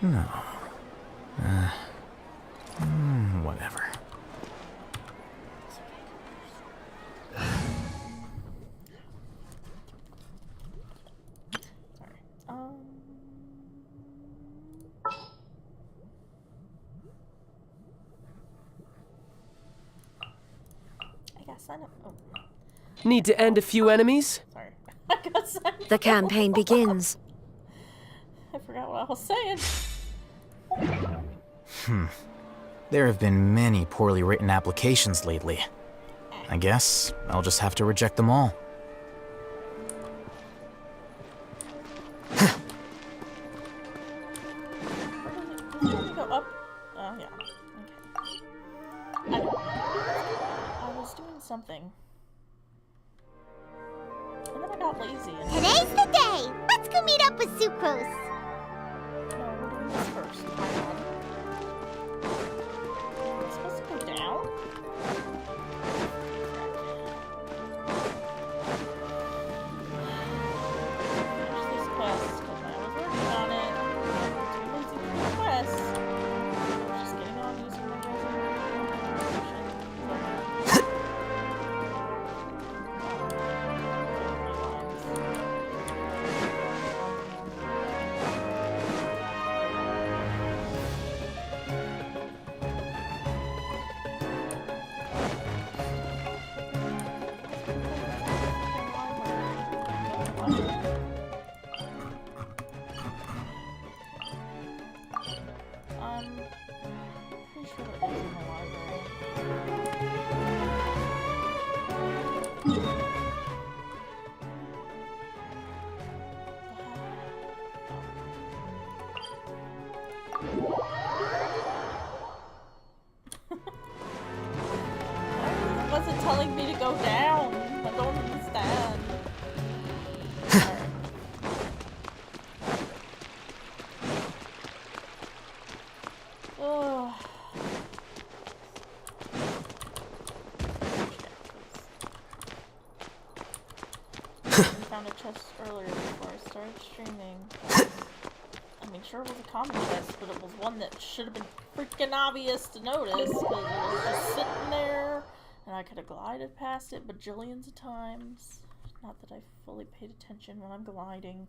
No. Whatever. Sorry. I got sign up. Oh. Need to end a few enemies? Sorry. I got sign up. The campaign begins. I forgot what I was saying. There have been many poorly written applications lately. I guess I'll just have to reject them all. Where did it go up? Oh, yeah. Okay. I was doing something. And then I got lazy. And Today's the day! Let's go meet up with Sucrose! no, we're doing this first. My bad. It's supposed to go down? Finish this quest, because I was working on it. I was too lazy to do the quest. I was just getting on using my pretty sure it is in the library. Why was it telling me to go down? I don't understand. Alright. Oh. I found a chest earlier before I started streaming. I mean, sure it was a common chest, but it was one that should have been freaking obvious to notice because it was just sitting there, and I could have glided past it bajillions of times. Not that I fully paid attention when I'm gliding.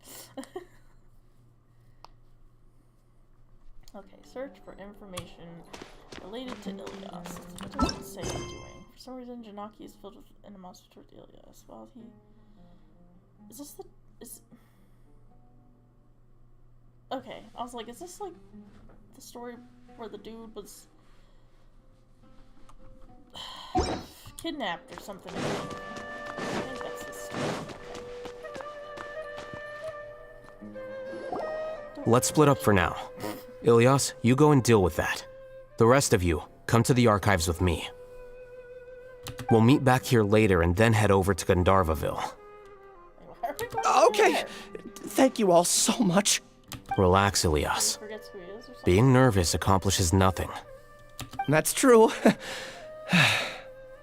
Okay, search for information related to Ilias. What does it say he's doing? For some reason, Janaki is filled with animosity toward Ilias. While he... Is this the... Is... Okay, I was like, is this like the story where the dude was kidnapped or something? I think that's the story. Okay. Let's split up for now. Ilias, you go and deal with that. The rest of you, come to the archives with me. We'll meet back here later and then head over to Gandharvaville. Why are we going Okay, there? thank you all so much. Relax, Ilias. He forgets who he is or something? Being nervous accomplishes nothing. That's true.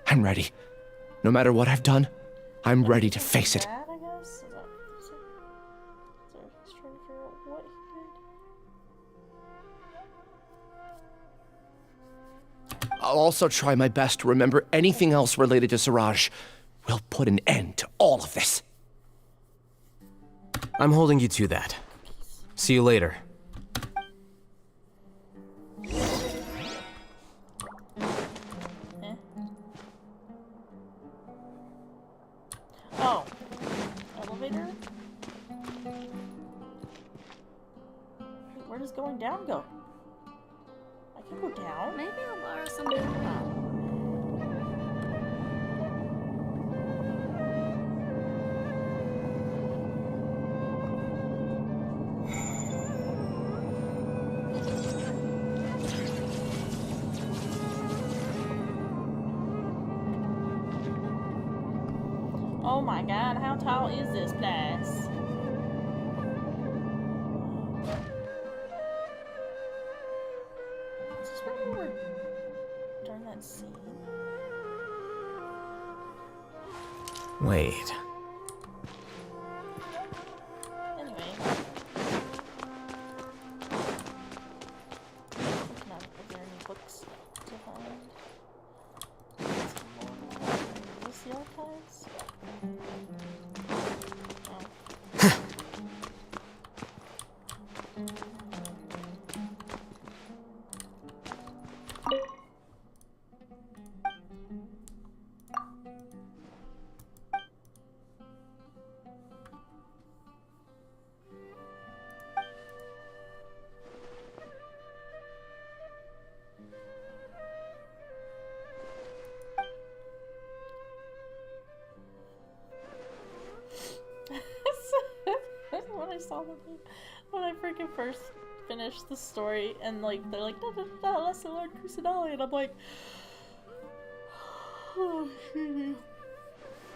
I'm ready. No matter what I've done, I'm ready to face it. Bad, I guess? Is that... So he's trying to figure out what he did? I'll also try my best to remember anything else related to Siraj. We'll put an end to all of this. I'm holding you to that. See you later. Oh. Elevator? Where does going down go? I can go down? Maybe I'll borrow some new help. Oh my god, how tall is this place? Is this where we were during that scene? Wait. Anyway. freaking first finished the story, and like they're like, da, da, da, da, lesson learned Kusanali, and I'm like, oh, excuse me.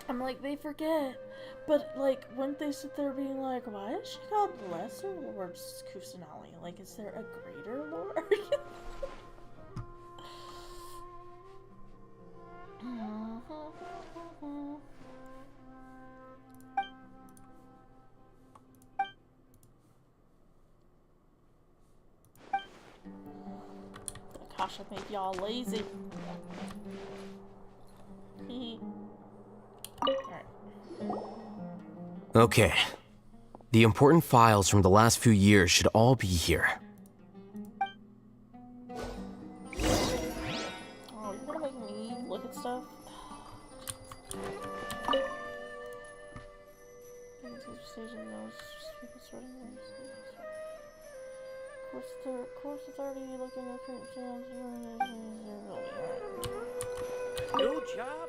I'm like, they forget, but like, wouldn't they sit there being like, why is she called Lesser Lord Kusanali? Like, is there a greater lord? Gosh, I made y'all lazy. Alright. Okay. The important files from the last few years should all be here. Oh, you're gonna make me look at stuff? Course authority looking at current channels. New job?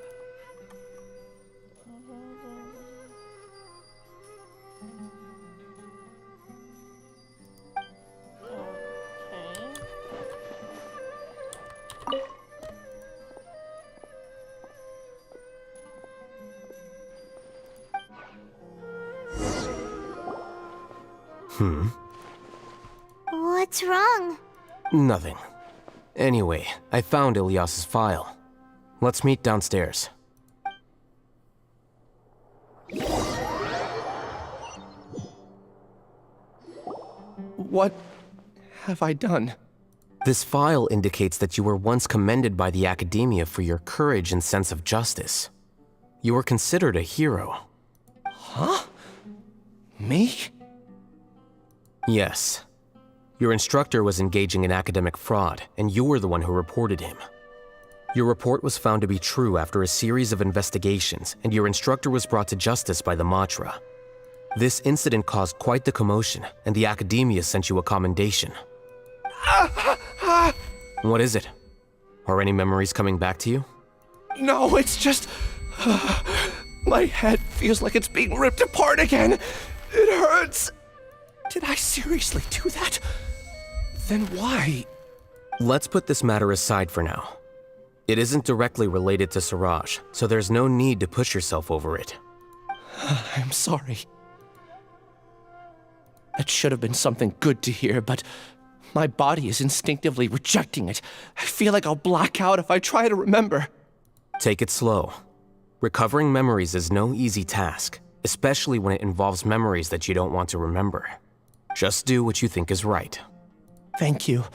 What's wrong? Nothing. Anyway, I found Ilyas's file. Let's meet downstairs. What have I done? This file indicates that you were once commended by the Academia for your courage and sense of justice. You were considered a hero. Huh? Me? Yes. Your instructor was engaging in academic fraud, and you were the one who reported him. Your report was found to be true after a series of investigations, and your instructor was brought to justice by the Matra. This incident caused quite the commotion, and the Academia sent you a commendation. What is it? Are any memories coming back to you? No, it's just... my head feels like it's being ripped apart again. It hurts. Did I seriously do that? Then why? Let's put this matter aside for now. It isn't directly related to Siraj, so there's no need to push yourself over it. I'm sorry. That should have been something good to hear, but my body is instinctively rejecting it. I feel like I'll black out if I try to remember. Take it slow. Recovering memories is no easy task, especially when it involves memories that you don't want to remember. Just do what you think is right. Thank you.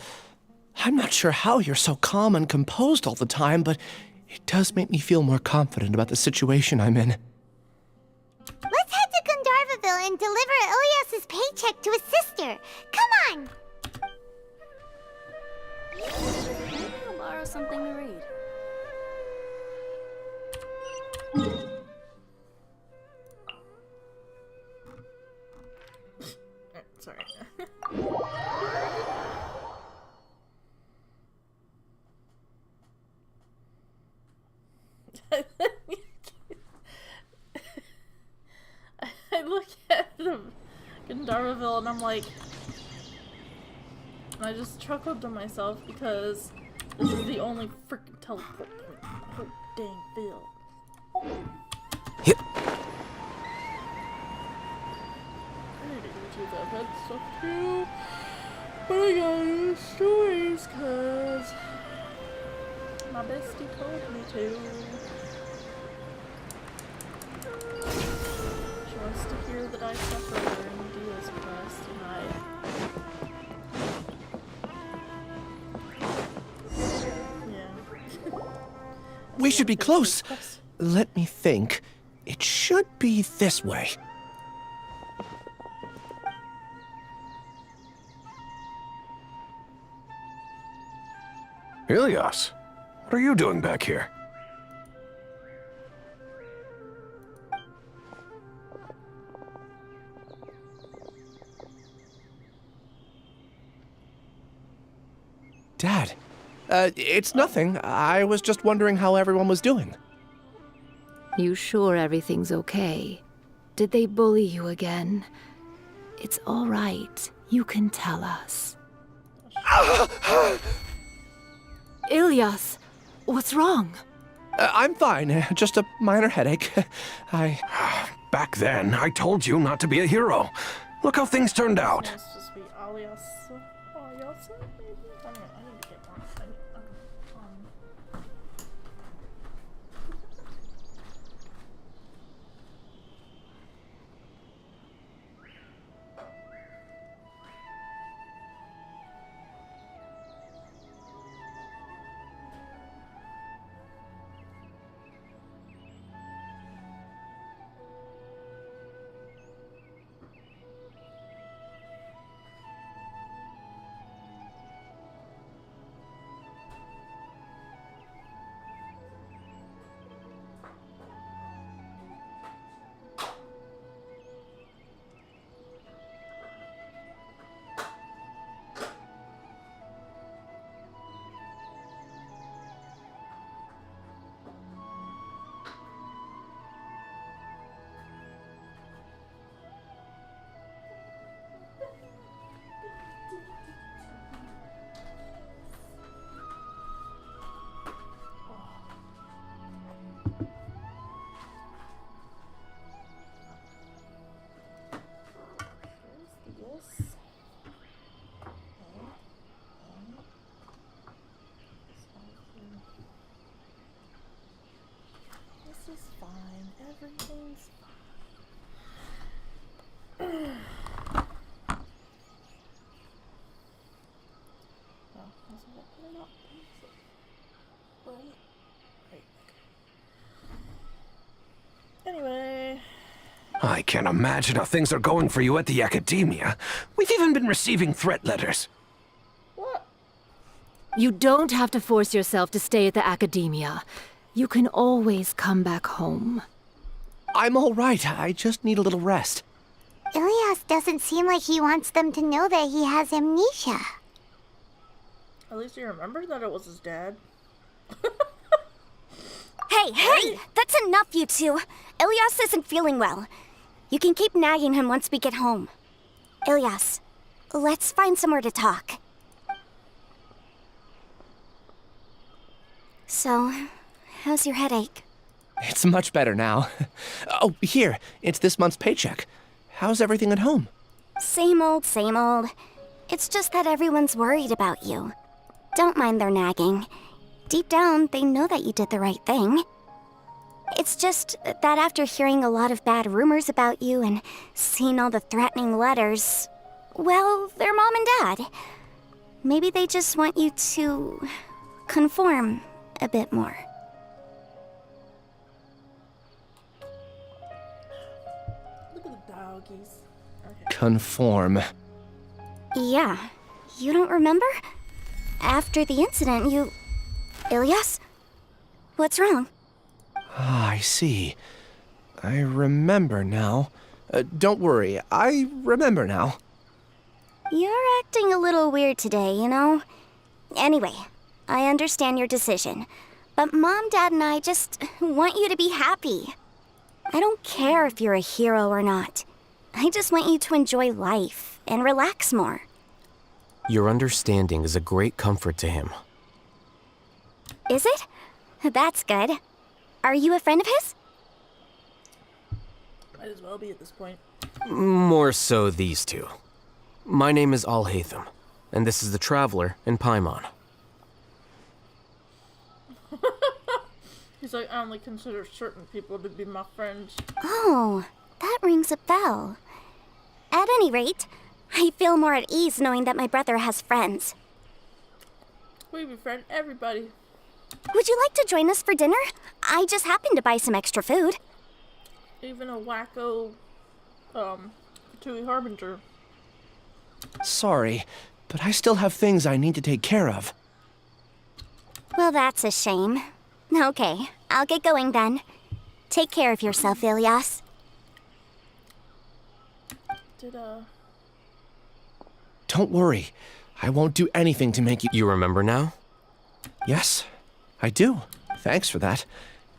I'm not sure how you're so calm and composed all the time, but it does make me feel more confident about the situation I'm in. Let's head to Gandharvaville and deliver Ilyas's paycheck to his sister. Come on! Maybe I'll borrow something to read. Sorry. I look at the Gandharvaville and I'm like, I just chuckled to myself because this is the only freaking teleport point in the whole dang field. Yep. I need to go to the head stuff too, but I gotta use stories cause my bestie told me to. She wants to hear that I suffer during Dia's quest, and yeah. We should be close. Let me think. It should be this way. Ilyas, what are you doing back here? Dad, it's nothing. I was just wondering how everyone was doing. You sure everything's okay? Did they bully you again? It's all right. You can tell us. Ilyas, what's wrong? I'm fine. Just a minor headache. Back then, I told you not to be a hero. Look how things turned out. It's just be alias. Alias, maybe? I don't know. I need to get more. This is fine. Everything's fine. Oh, wasn't that put it up? Right. Anyway. I can't imagine how things are going for you at the academia. We've even been receiving threat letters. What? You don't have to force yourself to stay at the academia. You can always come back home. I'm all right. I just need a little rest. Ilyas doesn't seem like he wants them to know that he has amnesia. At least he remembered that it was his dad. Hey! That's enough, you two! Ilyas isn't feeling well. You can keep nagging him once we get home. Ilyas, let's find somewhere to talk. So, how's your headache? It's much better now. Oh, here. It's this month's paycheck. How's everything at home? Same old, same old. It's just that everyone's worried about you. Don't mind their nagging. Deep down, they know that you did the right thing. It's just that after hearing a lot of bad rumors about you and seeing all the threatening letters, well, they're mom and dad. Maybe they just want you to conform a bit more. Look at the doggies. Okay. Conform. Yeah, you don't remember? After the incident, you... Ilyas? What's wrong? Ah, I see. I remember now. Don't worry, I remember now. You're acting a little weird today, you know? Anyway, I understand your decision, but Mom, Dad, and I just want you to be happy. I don't care if you're a hero or not. I just want you to enjoy life and relax more. Your understanding is a great comfort to him. Is it? That's good. Are you a friend of his? Might as well be at this point. More so these two. My name is Al-Haytham, and this is the Traveler in Paimon. He's like, I only consider certain people to be my friends. Oh, that rings a bell. At any rate, I feel more at ease knowing that my brother has friends. We befriend everybody. Would you like to join us for dinner? I just happened to buy some extra food. Even a wacko, Fatui Harbinger. Sorry, but I still have things I need to take care of. Well, that's a shame. Okay, I'll get going then. Take care of yourself, Ilyas. Don't worry. I won't do anything to make you... You remember now? Yes, I do. Thanks for that.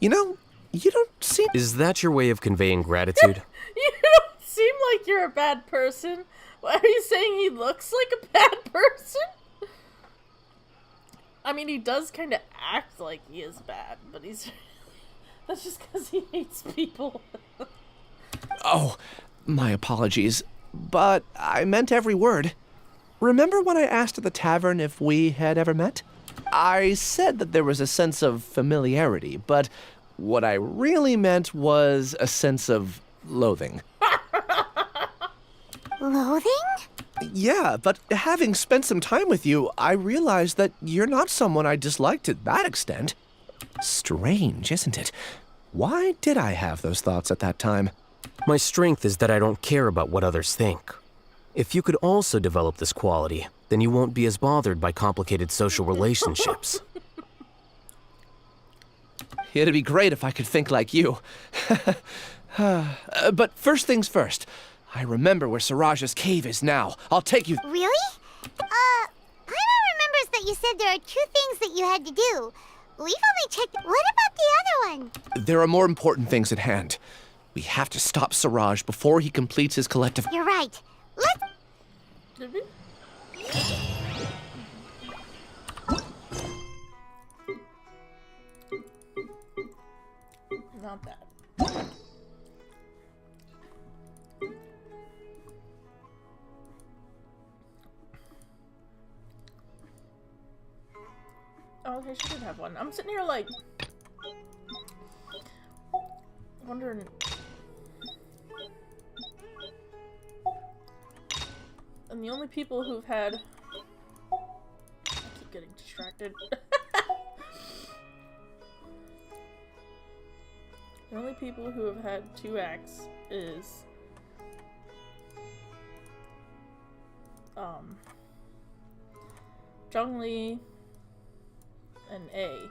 You know, you don't seem... Is that your way of conveying gratitude? You don't seem seem like you're a bad person. Why are you saying he looks like a bad person? I mean, he does kind of act like he is bad, but he's... That's just because he hates people. Oh, my apologies. But I meant every word. Remember when I asked at the tavern if we had ever met? I said that there was a sense of familiarity, but what I really meant was a sense of loathing. Loathing? Yeah, but having spent some time with you, I realized that you're not someone I dislike to that extent. Strange, isn't it? Why did I have those thoughts at that time? My strength is that I don't care about what others think. If you could also develop this quality, then you won't be as bothered by complicated social relationships. It'd be great if I could think like you. But first things first. I remember where Siraj's cave is now. I'll take you... Really? Paimon remembers that you said there are 2 things that you had to do. We've only checked... What about the other one? There are more important things at hand. We have to stop Siraj before he completes his collective... You're right. Let's... Did we? Not that. Oh, okay, she did have one. I'm sitting here like wondering. And the only people who've had... I keep getting distracted. The only people who have had 2 acts is Zhongli and A.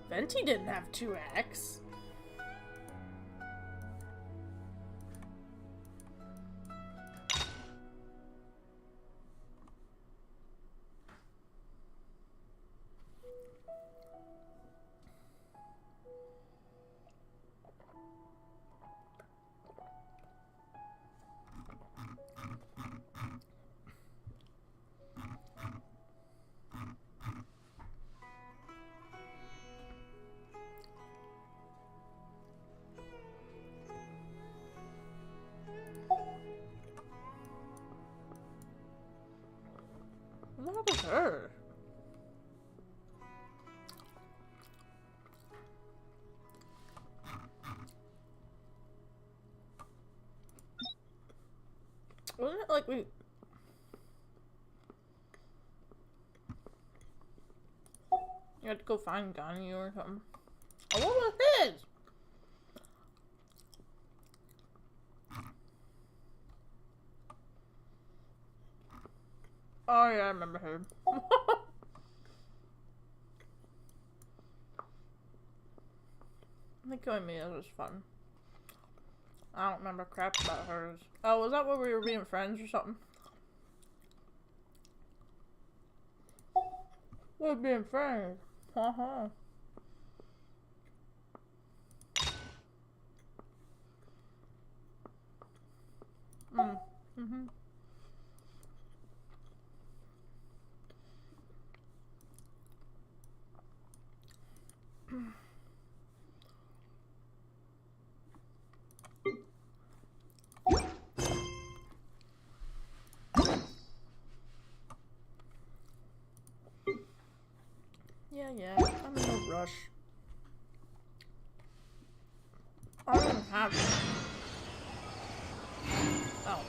Venti didn't have 2 acts. What is her? Wasn't it like we... You had to go find Ganyu or something. Oh, what was his? Oh yeah, I remember her. I think Koimiya was fun. I don't remember crap about hers. Oh, was that where we were being friends or something? We're being friends. Uh-huh. Mm-hmm. Yeah, I'm in no rush. I don't have it. Oh.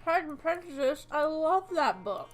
Pride and Prejudice, I love that book.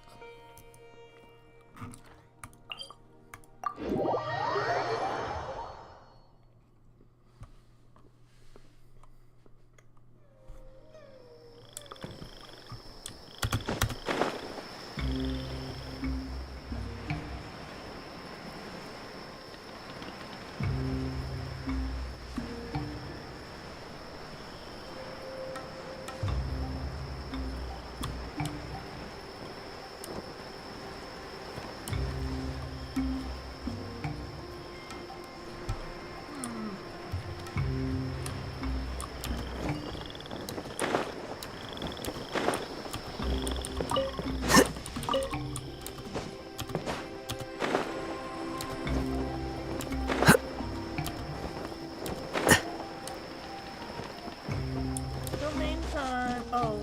Oh.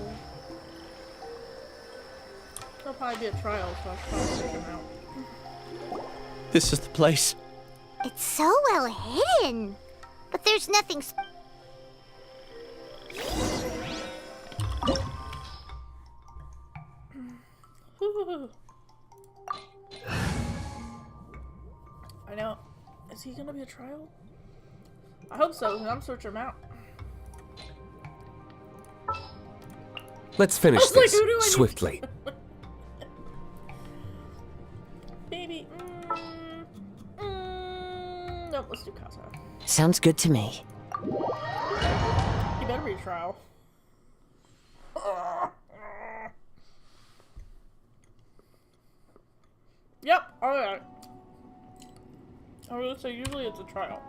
There'll probably be a trial, so I'll probably check him out. This is the place. It's so well hidden. But there's nothing. I know. Is he gonna be a trial? I hope so, and I'm searching him out. Let's finish I was like, this who do I need to- swiftly. Baby. Nope, let's do Casa. Sounds good to me. He better be a trial. Yep, alright. I was gonna say, usually it's a trial.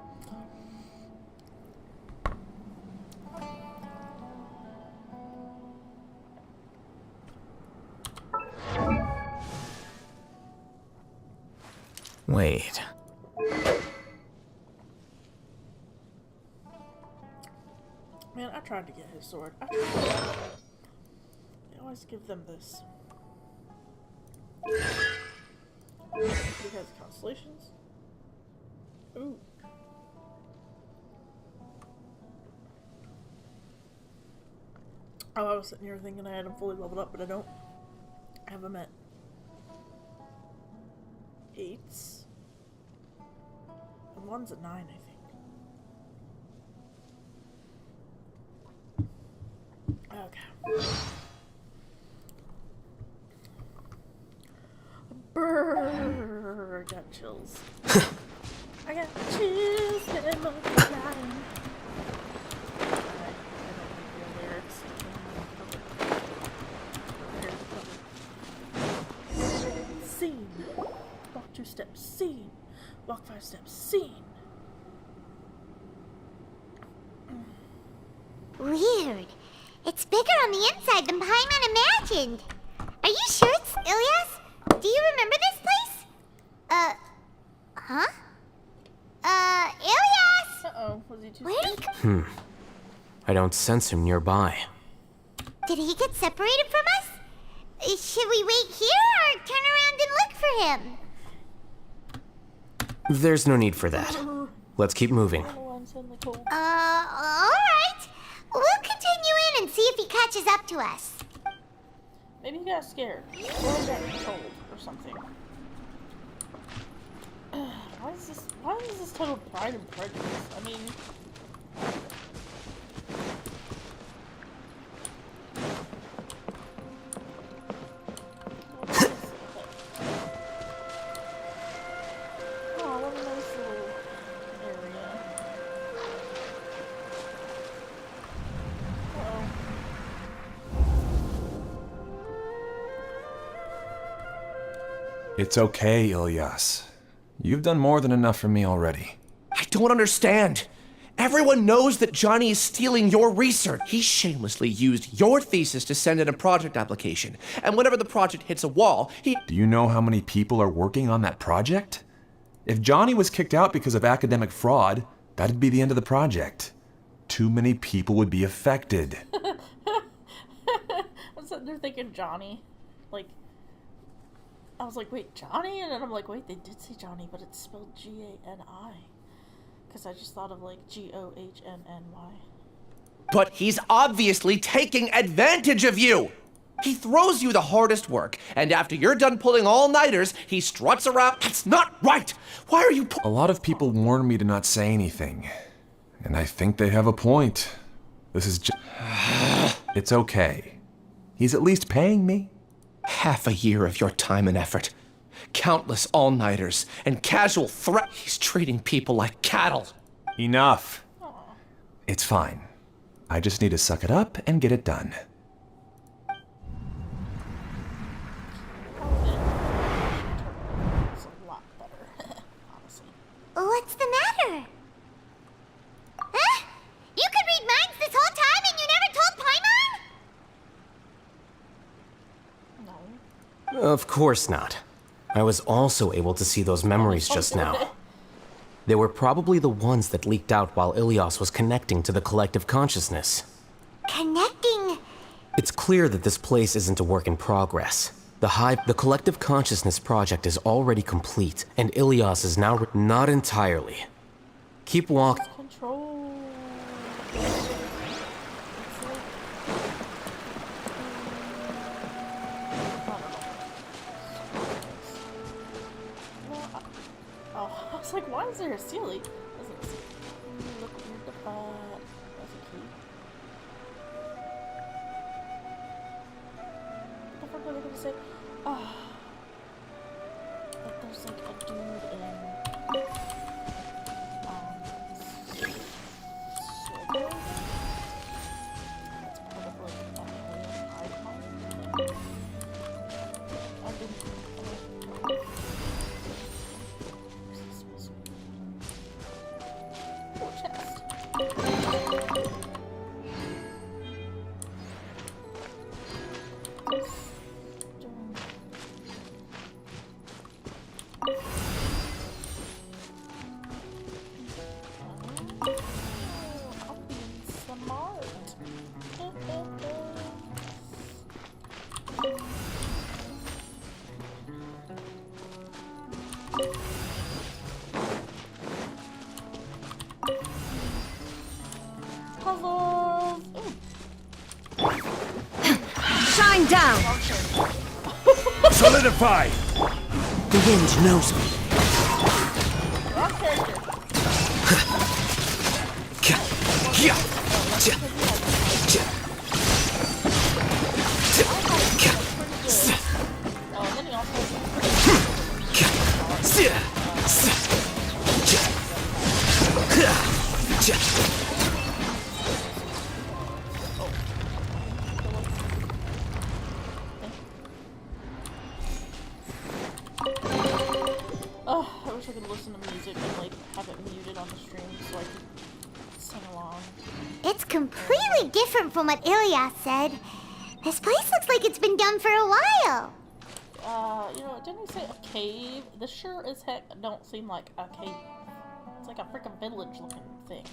Wait. Man, I tried to get his sword. I tried. They always give them this. Because constellations? Ooh. Oh, I was sitting here thinking I had him fully leveled up, but I don't. I have him at 8s. And one's at 9, I think. Okay. Brrr, got chills. I got chills and multiplying. I don't need real lyrics. Scene. Walk 2 steps. Scene. Walk 5 steps. Scene. Weird. It's bigger on the inside than Paimon imagined. Are you sure it's Ilias? Do you remember this place? Huh? Ilias! Uh-oh. Was he too Where'd he scared? go? I don't sense him nearby. Did he get separated from us? Should we wait here or turn around and look for him? There's no need for that. Let's keep moving. Oh, I'm suddenly cold. Alright. We'll continue in and see if he catches up to us. Maybe he got scared. Or he got controlled or something. Why is this titled Pride and Prejudice? I mean... Oh, what a nice little area. Uh-oh. It's okay, Ilyas. You've done more than enough for me already. I don't understand. Everyone knows that Johnny is stealing your research. He shamelessly used your thesis to send in a project application. And whenever the project hits a wall, he... Do you know how many people are working on that project? If Johnny was kicked out because of academic fraud, that'd be the end of the project. Too many people would be affected. I'm sitting there thinking Johnny. Like, I was like, wait, Johnny? And then I'm like, wait, they did say Johnny, but it's spelled G-A-N-I. Because I just thought of, like, G-O-H-N-N-Y. But he's obviously taking advantage of you! He throws you the hardest work, and after you're done pulling all-nighters, he struts around. That's not right! Why are you A lot of people warn me to not say anything. And I think they have a point. This is just... It's okay. He's at least paying me. Half a year of your time and effort. Countless all-nighters and casual threat. He's treating people like cattle. Enough. It's fine. I just need to suck it up and get it done. It's a lot better, honestly. What's the matter? Huh? You could read minds this whole time and you never told Paimon? No. Of course not. I was also able to see those memories just now. They were probably the ones that leaked out while Ilias was connecting to the collective consciousness. Connecting It's clear that this place isn't a work in progress. The Collective Consciousness Project is already complete, and Ilias is now not entirely. Keep walking. Control. Oh, I was like, why is there a ceiling? Look weird to that. That's a key. What the fuck were they gonna say? Oh. That there's like a dude in silver. That's part of like an alien icon. I've been chest. Puzzles! Shine down! Solidify! The wind knows me. Wrong character. Oh, and then he Oh, I wish I could listen to music and like have it muted on the stream so I could sing along. It's completely different from what Ilias said. This place looks like it's been done for a while. You know, didn't he say a cave? This sure as heck don't seem like a cave. It's like a freaking village looking thing.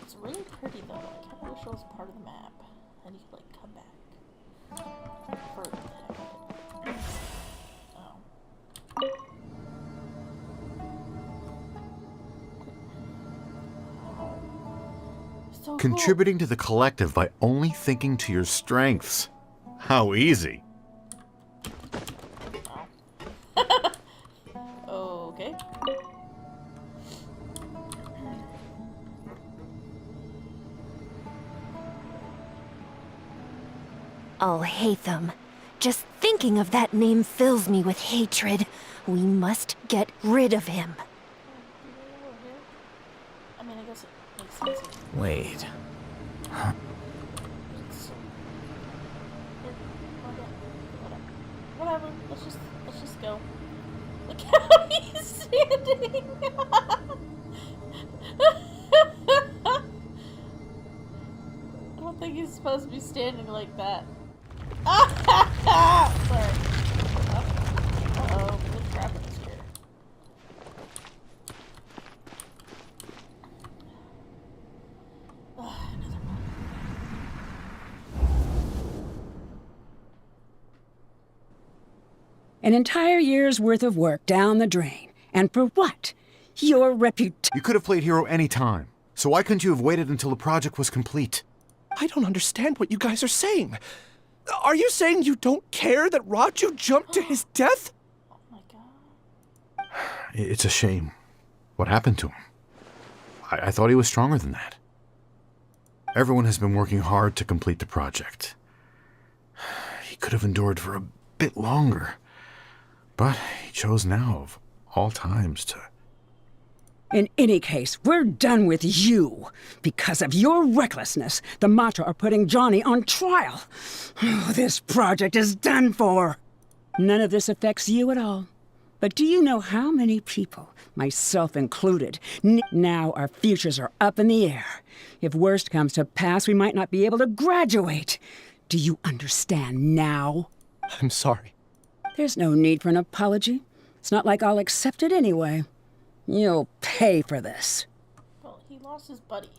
It's really pretty though. I kind of wish it was part of the map. And you could like come back. For the heck of it. Oh. So cool. Contributing to the collective by only thinking to your strengths. How easy. Okay. Oh, Hatham. Just thinking of that name fills me with hatred. We must get rid of him. I mean, I guess it makes sense. Wait. Huh. Whatever. Let's just go. Look how he's standing. I don't think he's supposed to be standing like that. Sorry. Uh-oh. Good crap in this chair. Another one. An entire year's worth of work down the drain. And for what? Your reputation. You could have played hero any time. So why couldn't you have waited until the project was complete? I don't understand what you guys are saying. Are you saying you don't care that Raju jumped to his death? Oh my god. It's a shame. What happened to him? I thought he was stronger than that. Everyone has been working hard to complete the project. He could have endured for a bit longer. But he chose now, of all times, to... In any case, we're done with you. Because of your recklessness, the Matra are putting Johnny on trial. Oh, this project is done for. None of this affects you at all. But do you know how many people, myself included, now our futures are up in the air? If worst comes to pass, we might not be able to graduate. Do you understand now? I'm sorry. There's no need for an apology. It's not like I'll accept it anyway. You'll pay for this. Well, he lost his buddy.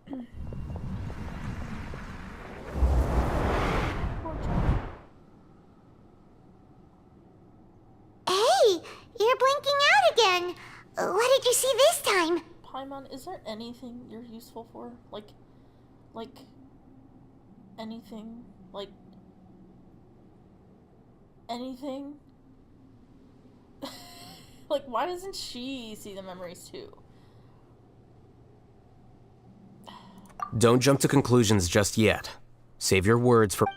Poor Johnny. Hey, you're blinking out again. What did you see this time? Paimon, is there anything you're useful for? Like, anything? Like, anything? Like, why doesn't she see the memories too? Don't jump to conclusions just yet. Save your words for...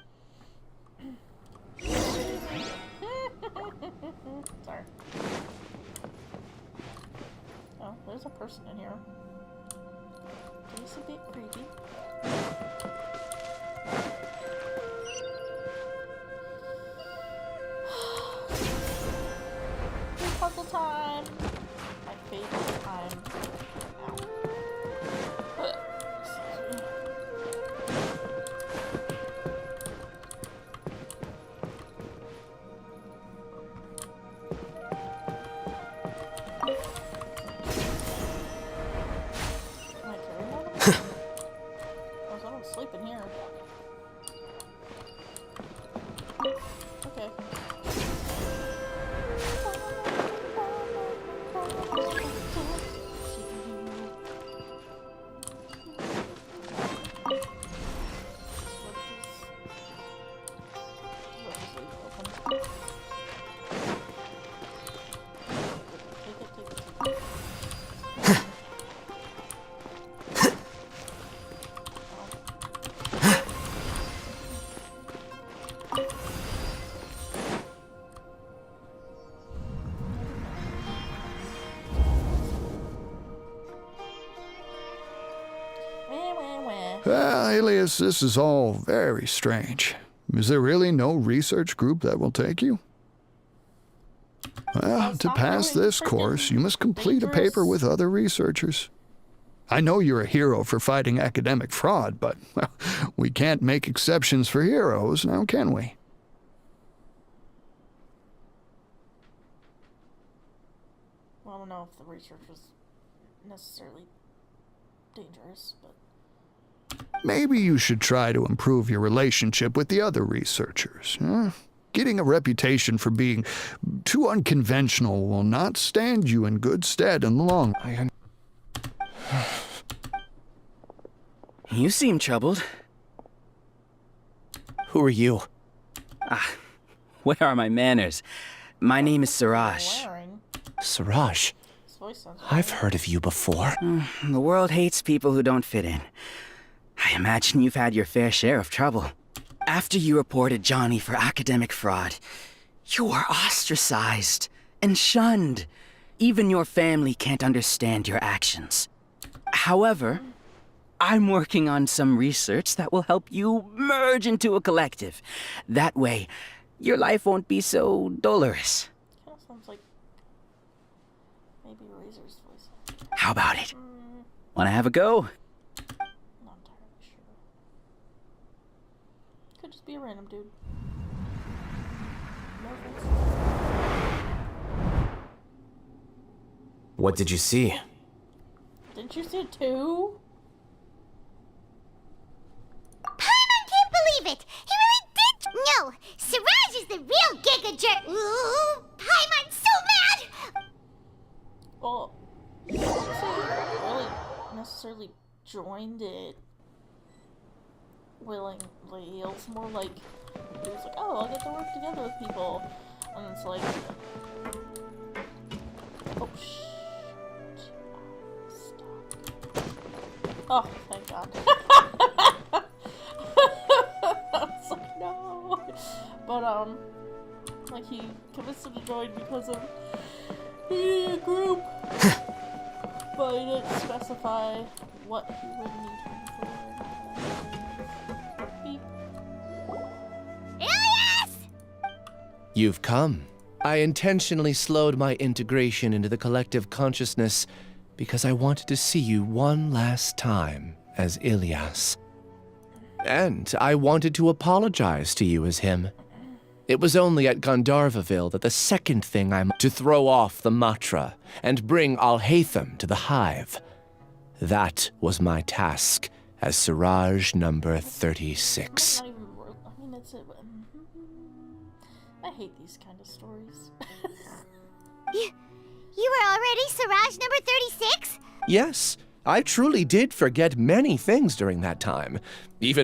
Sorry. Oh, there's a person in here. It's a bit creepy. Puzzle time! My favorite time. Ow. Excuse me. Can I carry one of them? I don't sleep in here. Okay. Alias, this is all very strange. Is there really no research group that will take you? Well, to pass this course, you must complete a paper with other researchers. I know you're a hero for fighting academic fraud, but well, we can't make exceptions for heroes, now can we? Well, I don't know if the research was necessarily dangerous, but... Maybe you should try to improve your relationship with the other researchers. Getting a reputation for being too unconventional will not stand you in good stead in the long run. You seem troubled. Who are you? Where are my manners? My name is Siraj. Siraj? I've heard of you before. The world hates people who don't fit in. I imagine you've had your fair share of trouble. After you reported Johnny for academic fraud, you were ostracized and shunned. Even your family can't understand your actions. However, I'm working on some research that will help you merge into a collective. That way, your life won't be so dolorous. Kind of sounds like maybe Razor's voice. How about it? Wanna have a go? Not entirely sure. Could just be a random dude. No offense. What did you see? Didn't you see it too? Paimon can't believe it! He really did! No! Siraj is the real Giga Jerk! Ooh, Paimon's so mad! Well, I wouldn't say he really necessarily joined it willingly. It was more like, he was like, oh, I'll get to work together with people. And it's like, oh, shit. Oh, thank God. I was like, no. But, like, he convinced him to join because of he needed a group. But he didn't specify what he would need him for. Beep. Alias! You've come. I intentionally slowed my integration into the collective consciousness because I wanted to see you one last time as Ilias. And I wanted to apologize to you as him. It was only at Gandharvaville that the second thing I'm to throw off the Matra and bring Alhaitham to the hive. That was my task as Siraj number 36. Not even worth. I mean, it's I hate these kind of stories. You were already Siraj number 36? Yes, I truly did forget many things during that time.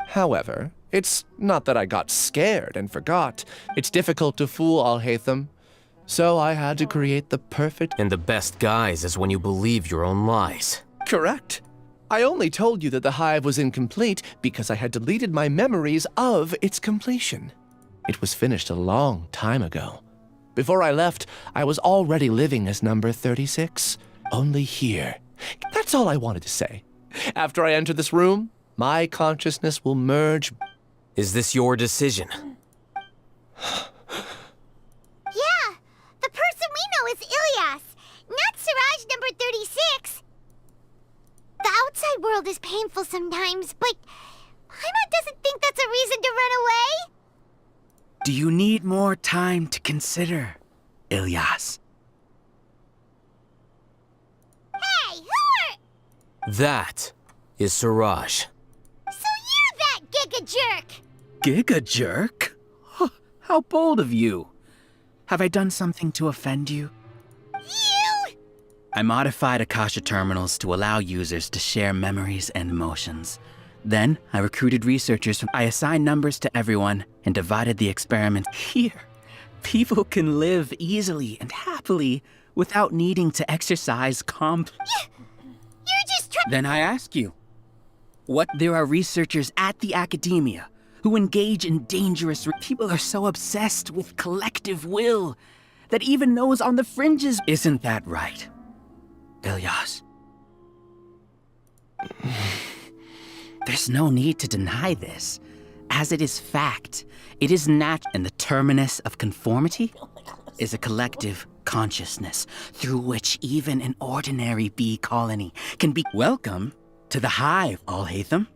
However, it's not that I got scared and forgot. It's difficult to fool Alhaitham, so I had to create the perfect... And the best guise is when you believe your own lies. Correct. I only told you that the hive was incomplete because I had deleted my memories of its completion. It was finished a long time ago. Before I left, I was already living as number 36, only here. That's all I wanted to say. After I enter this room, my consciousness will merge. Is this your decision? Yeah, the person we know is Ilyas, not Siraj number 36. The outside world is painful sometimes, but Paimon doesn't think that's a reason to run away. Do you need more time to consider, Ilyas? Hey, who are... That is Siraj. So you're that giga jerk! Giga jerk? Huh, how bold of you. Have I done something to offend you? You! I modified Akasha terminals to allow users to share memories and emotions. Then, I recruited researchers. I assigned numbers to everyone and divided the experiment. Here, people can live easily and happily without needing to exercise You're just trying... Then I ask you, there are researchers at the academia who engage in dangerous... People are so obsessed with collective will that even those on the fringes... Isn't that right, Ilyas? There's no need to deny this, as it is fact. It is and the terminus of conformity is a collective consciousness through which even an ordinary bee colony can be... Welcome to the hive, Alhaitham.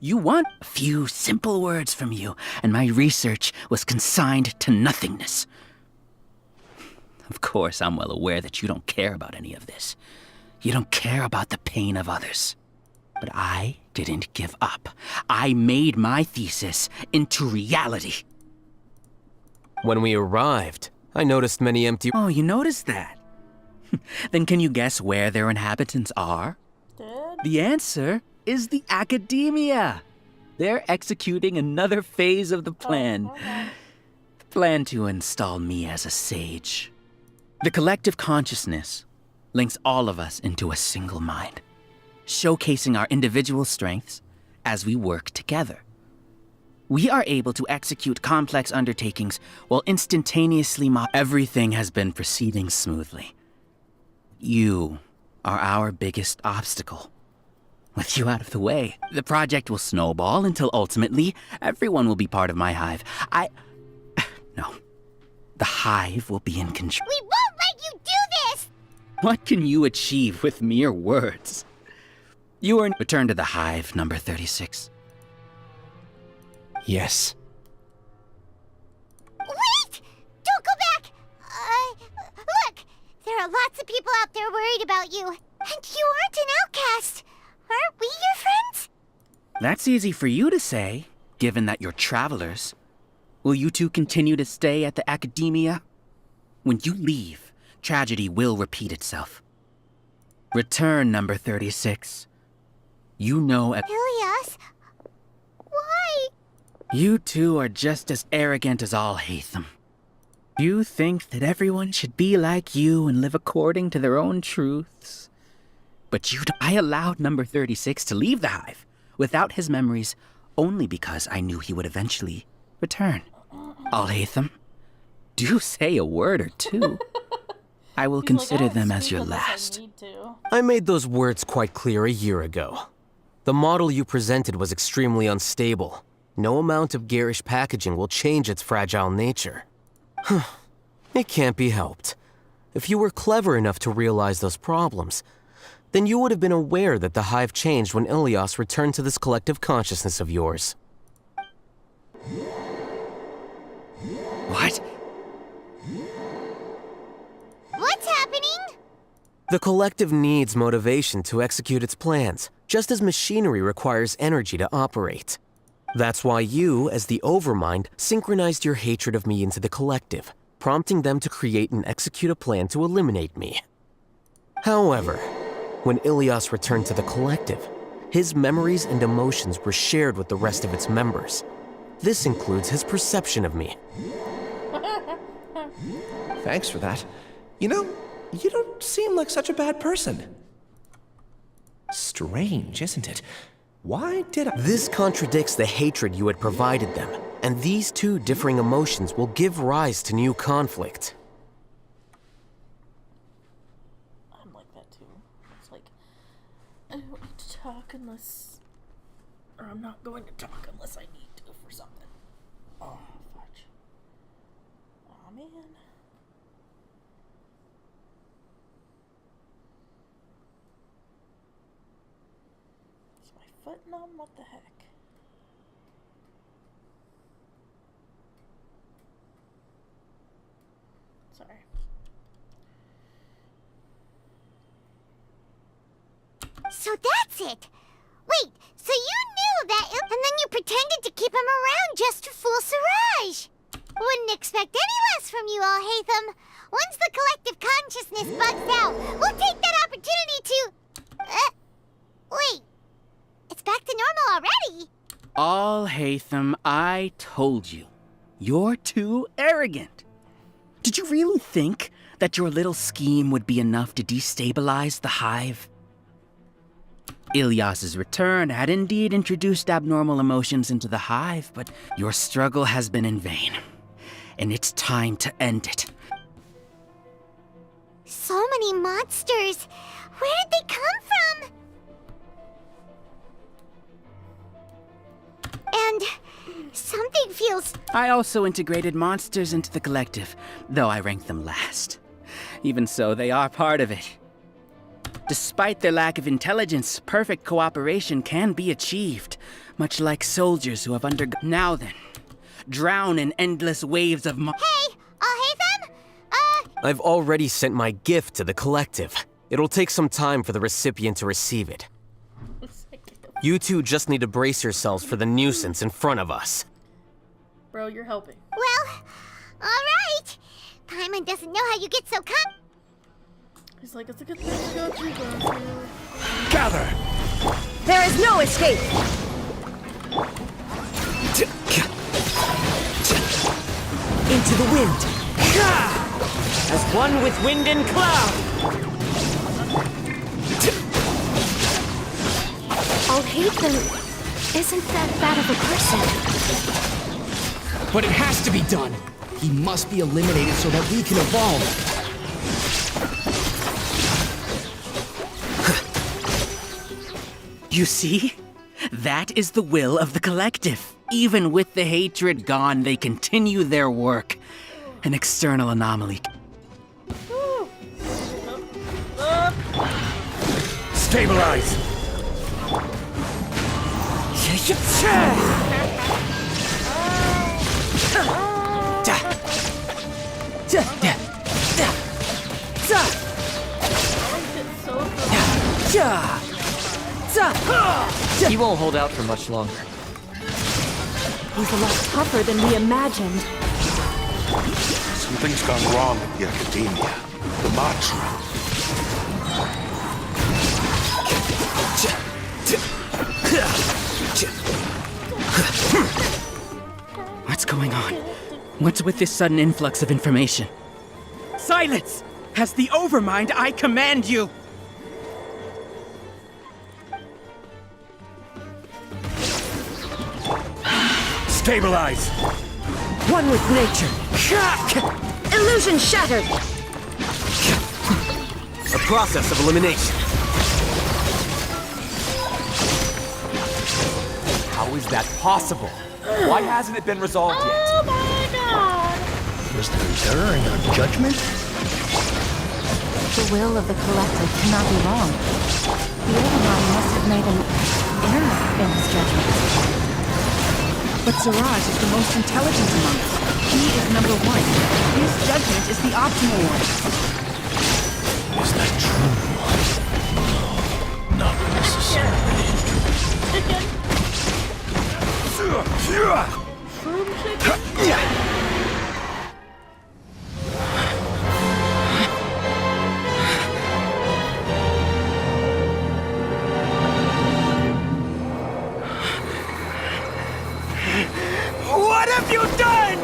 You want a few simple words from you, and my research was consigned to nothingness. Of course, I'm well aware that you don't care about any of this. You don't care about the pain of others. But I didn't give up. I made my thesis into reality. When we arrived, I noticed many empty... Oh, you noticed that? Then can you guess where their inhabitants are? Dead? The answer is the academia. They're executing another phase of the plan. The plan to install me as a sage. The collective consciousness links all of us into a single mind, showcasing our individual strengths as we work together. We are able to execute complex undertakings while instantaneously everything has been proceeding smoothly. You are our biggest obstacle. With you out of the way, the project will snowball until ultimately everyone will be part of my hive. No. The hive will be in control. We won't let you do this! What can you achieve with mere words? You are... Return to the hive, number 36. Yes. Wait! Don't go back! Look! There are lots of people out there worried about you. And you aren't an outcast. Aren't we your friends? That's easy for you to say, given that you're travelers. Will you two continue to stay at the academia? When you leave, tragedy will repeat itself. Return, number 36. You know... Ilyas? Why? You two are just as arrogant as Alhaitham. You think that everyone should be like you and live according to their own truths. But I allowed number 36 to leave the hive without his memories only because I knew he would eventually return. Alhaitham, do say a word or two. I will consider them as your last. I made those words quite clear a year ago. The model you presented was extremely unstable. No amount of garish packaging will change its fragile nature. It can't be helped. If you were clever enough to realize those problems, then you would have been aware that the hive changed when Ilyas returned to this collective consciousness of yours. What? What's happening? The collective needs motivation to execute its plans, just as machinery requires energy to operate. That's why you, as the Overmind, synchronized your hatred of me into the collective, prompting them to create and execute a plan to eliminate me. However, when Ilias returned to the collective, his memories and emotions were shared with the rest of its members. This includes his perception of me. Thanks for that. You know, you don't seem like such a bad person. Strange, isn't it? Why did I... This contradicts the hatred you had provided them, and these two differing emotions will give rise to new conflict. I'm like that too. It's like, I don't need to talk unless... Or I'm not going to talk unless I need to for something. Oh, fudge. Aw, man. Is my foot numb? What the heck? Sorry. So that's it. Wait, so you knew that and then you pretended to keep him around just to fool Siraj. Wouldn't expect any less from you all, Hatham. Once the collective consciousness bugs out, we'll take that opportunity to... wait. It's back to normal already. All Hatham, I told you. You're too arrogant. Did you really think that your little scheme would be enough to destabilize the hive? Ilias's return had indeed introduced abnormal emotions into the hive, but your struggle has been in vain. And it's time to end it. So many monsters. Where did they come from? And something feels... I also integrated monsters into the collective, though I ranked them last. Even so, they are part of it. Despite their lack of intelligence, perfect cooperation can be achieved, much like soldiers who have undergone... Now then, drown in endless waves of Hey, Hatham? I've already sent my gift to the collective. It'll take some time for the recipient to receive it. You two just need to brace yourselves for the nuisance in front of us. Bro, you're helping. Well, alright. Paimon doesn't know how you get so He's like, it's a good thing you got you guys here. Gather! There is no escape! Into the wind! As one with wind and cloud! I'll hate them. Isn't that bad of a person? But it has to be done! He must be eliminated so that we can evolve! You see? That is the will of the collective. Even with the hatred gone, they continue their work. An external anomaly. Stabilize! He won't hold out for much longer. He's a lot tougher than we imagined. Something's gone wrong at the Academia. The Matra. What's going on? What's with this sudden influx of information? Silence! As the Overmind, I command you! Stabilize! One with nature! Illusion shattered! A process of elimination. How is that possible? Why hasn't it been resolved yet? Oh my god! Was there an error in our judgment? The will of the collective cannot be wrong. The Overmind must have made an error in his judgment. But Siraj is the most intelligent among us. He is number one. His judgment is the optimal one. Is that true? No, not necessarily. Shroom chicken? What have you done?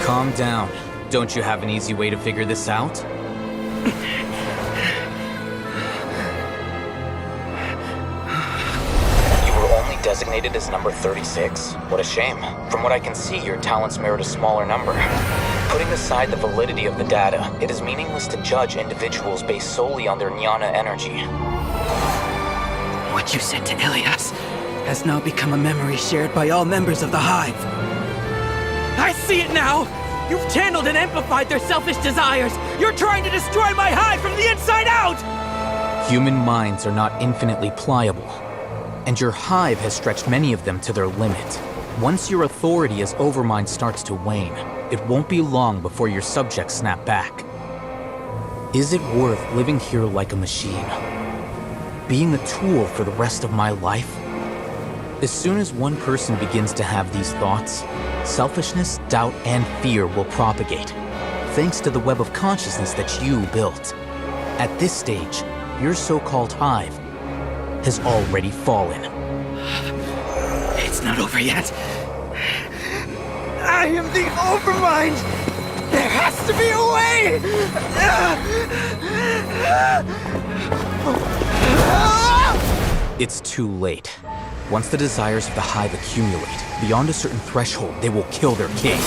Calm down. Don't you have an easy way to figure this out? You were only designated as number 36? What a shame. From what I can see, your talents merit a smaller number. Putting aside the validity of the data, it is meaningless to judge individuals based solely on their jnana energy. What you said to Ilias has now become a memory shared by all members of the Hive. I see it now! You've channeled and amplified their selfish desires! You're trying to destroy my Hive from the inside out! Human minds are not infinitely pliable, and your Hive has stretched many of them to their limit. Once your authority as Overmind starts to wane, it won't be long before your subjects snap back. Is it worth living here like a machine? Being a tool for the rest of my life? As soon as one person begins to have these thoughts, selfishness, doubt, and fear will propagate, thanks to the web of consciousness that you built. At this stage, your so-called Hive has already fallen. It's not over yet. I am the Overmind! There has to be a way! It's too late. Once the desires of the Hive accumulate, beyond a certain threshold, they will kill their king. I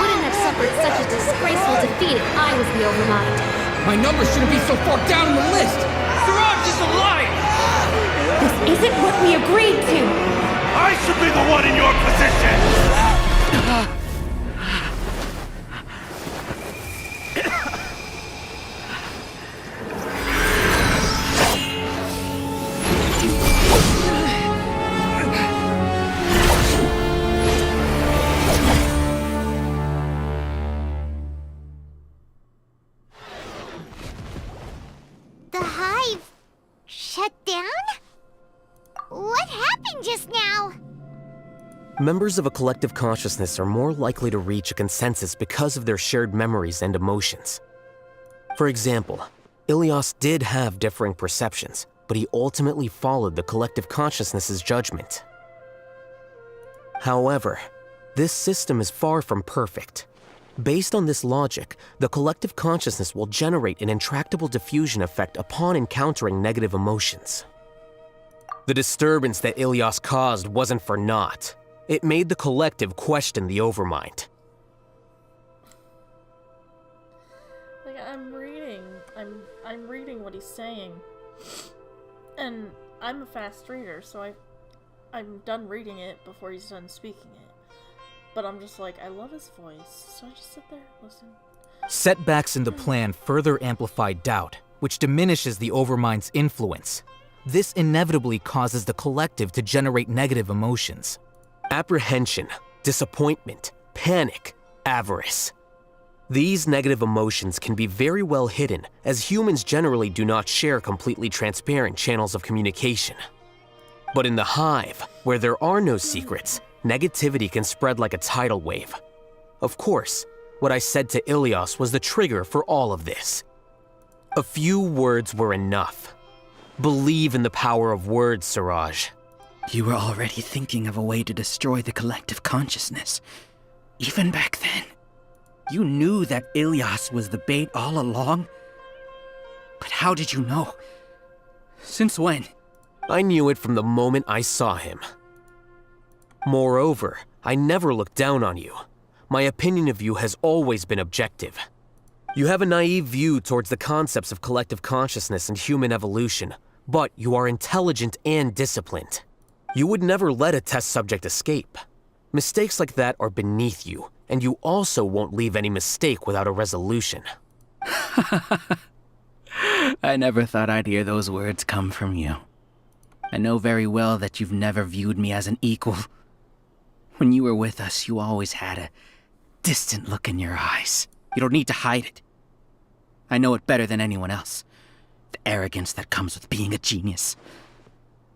wouldn't have suffered such a disgraceful defeat if I was the Overmind. My number shouldn't be so far down in the list! Siraj is a liar! This isn't what we agreed to! I should be the one in your position! The Hive shut down? What happened just now? Members of a collective consciousness are more likely to reach a consensus because of their shared memories and emotions. For example, Ilias did have differing perceptions, but he ultimately followed the collective consciousness's judgment. However, this system is far from perfect. Based on this logic, the collective consciousness will generate an intractable diffusion effect upon encountering negative emotions. The disturbance that Ilias caused wasn't for naught. It made the collective question the Overmind. Like, I'm reading what he's saying. And I'm a fast reader, so I'm done reading it before he's done speaking it. But I'm just like, I love his voice, so I just sit there, listen. Setbacks in the plan further amplify doubt, which diminishes the Overmind's influence. This inevitably causes the collective to generate negative emotions. Apprehension, disappointment, panic, avarice. These negative emotions can be very well hidden, as humans generally do not share completely transparent channels of communication. But in the Hive, where there are no secrets, negativity can spread like a tidal wave. Of course, what I said to Ilias was the trigger for all of this. A few words were enough. Believe in the power of words, Siraj. You were already thinking of a way to destroy the collective consciousness. Even back then. You knew that Ilias was the bait all along? But how did you know? Since when? I knew it from the moment I saw him. Moreover, I never looked down on you. My opinion of you has always been objective. You have a naive view towards the concepts of collective consciousness and human evolution, but you are intelligent and disciplined. You would never let a test subject escape. Mistakes like that are beneath you, and you also won't leave any mistake without a resolution. I never thought I'd hear those words come from you. I know very well that you've never viewed me as an equal. When you were with us, you always had a distant look in your eyes. You don't need to hide it. I know it better than anyone else. The arrogance that comes with being a genius.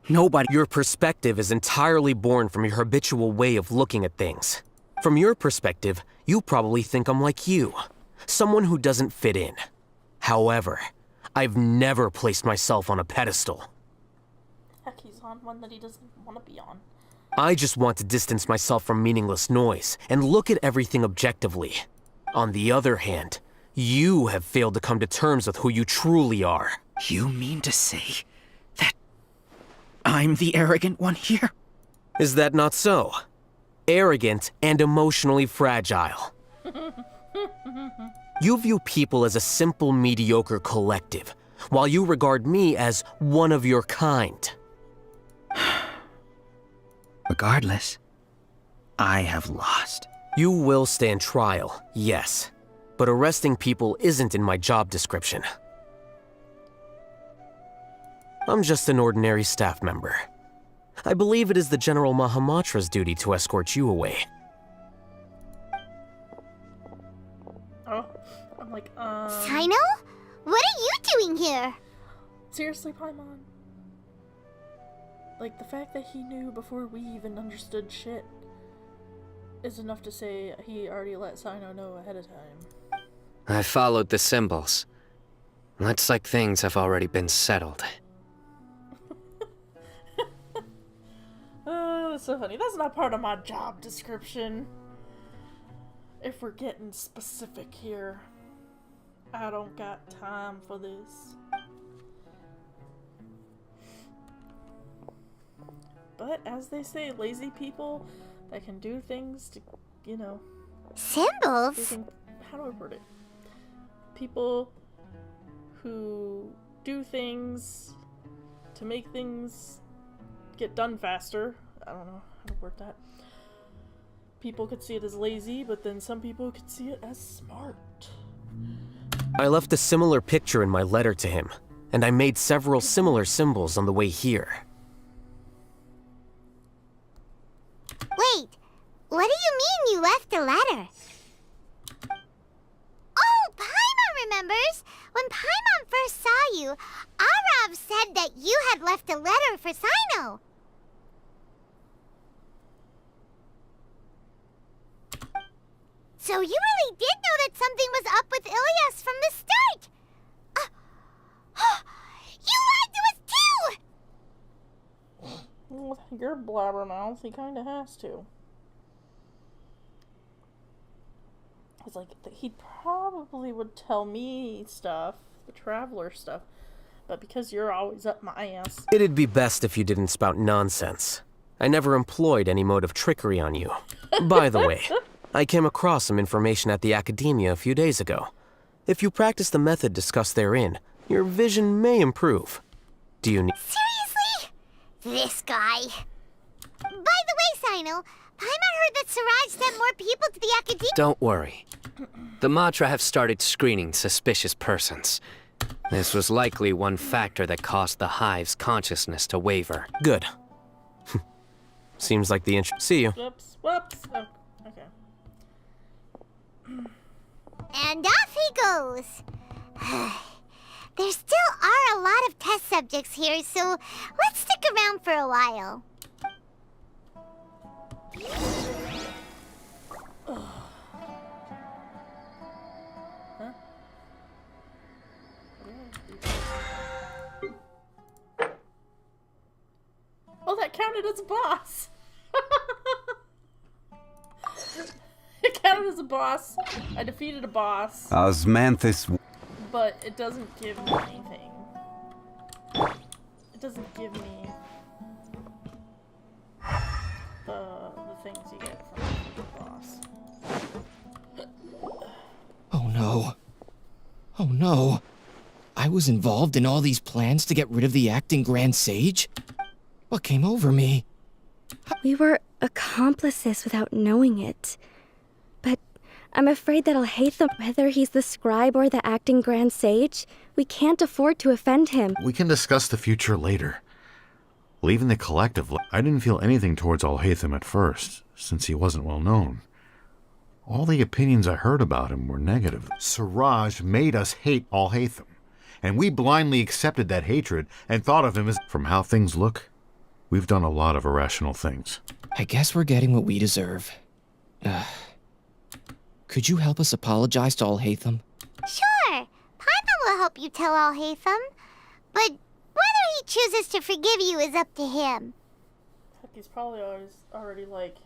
Nobody... Your perspective is entirely born from your habitual way of looking at things. From your perspective, you probably think I'm like you. Someone who doesn't fit in. However, I've never placed myself on a pedestal. Heck, he's on one that he doesn't want to be on. I just want to distance myself from meaningless noise and look at everything objectively. On the other hand, you have failed to come to terms with who you truly are. You mean to say that I'm the arrogant one here? Is that not so? Arrogant and emotionally fragile. You view people as a simple, mediocre collective, while you regard me as one of your kind. Regardless, I have lost. You will stand trial, yes. But arresting people isn't in my job description. I'm just an ordinary staff member. I believe it is the General Mahamatra's duty to escort you away. Oh, I'm like, Sino? What are you doing here? Seriously, Paimon? Like, the fact that he knew before we even understood shit is enough to say he already let Sino know ahead of time. I followed the symbols. Looks like things have already been settled. Oh, that's so funny. That's not part of my job description. If we're getting specific here. I don't got time for this. But, as they say, lazy people that can do things to, you know... Symbols? How do I word it? People who do things to make things get done faster. I don't know how to word that. People could see it as lazy, but then some people could see it as smart. I left a similar picture in my letter to him, and I made several similar symbols on the way here. Wait, what do you mean you left a letter? Oh, Paimon remembers! When Paimon first saw you, Arav said that you had left a letter for Sino. So you really did know that something was up with Ilias from the start! You lied to us too! Well, you're a blabbermouth, he kinda has to. It's like, he probably would tell me stuff, the Traveler stuff, but because you're always up my ass. It'd be best if you didn't spout nonsense. I never employed any mode of trickery on you. By the way, I came across some information at the Academia a few days ago. If you practice the method discussed therein, your vision may improve. Do you need— Seriously? This guy. By the way, Sino, Paimon heard that Siraj sent more people to the Academia. Don't worry. The Matra have started screening suspicious persons. This was likely one factor that caused the Hive's consciousness to waver. Good. Seems like the See you. Whoops, whoops. Oh, okay. And off he goes. There still are a lot of test subjects here, so let's stick around for a while. Oh, that counted as a boss. It counted as a boss. I defeated a boss. Osmanthus. But it doesn't give me anything. It doesn't give me the things you get from the boss. Oh no. Oh no. I was involved in all these plans to get rid of the acting Grand Sage? What came over me? We were accomplices without knowing it. But I'm afraid that I'll hate them whether he's the scribe or the acting Grand Sage. We can't afford to offend him. We can discuss the future later. Leaving the collective, I didn't feel anything towards Alhaitham at first, since he wasn't well known. All the opinions I heard about him were negative. Siraj made us hate Alhaitham, and we blindly accepted that hatred and thought of him as... From how things look, we've done a lot of irrational things. I guess we're getting what we deserve. Could you help us apologize to Alhaitham? Sure. Paimon will help you tell Alhaitham. But whether he chooses to forgive you is up to him. Heck, he's probably already like...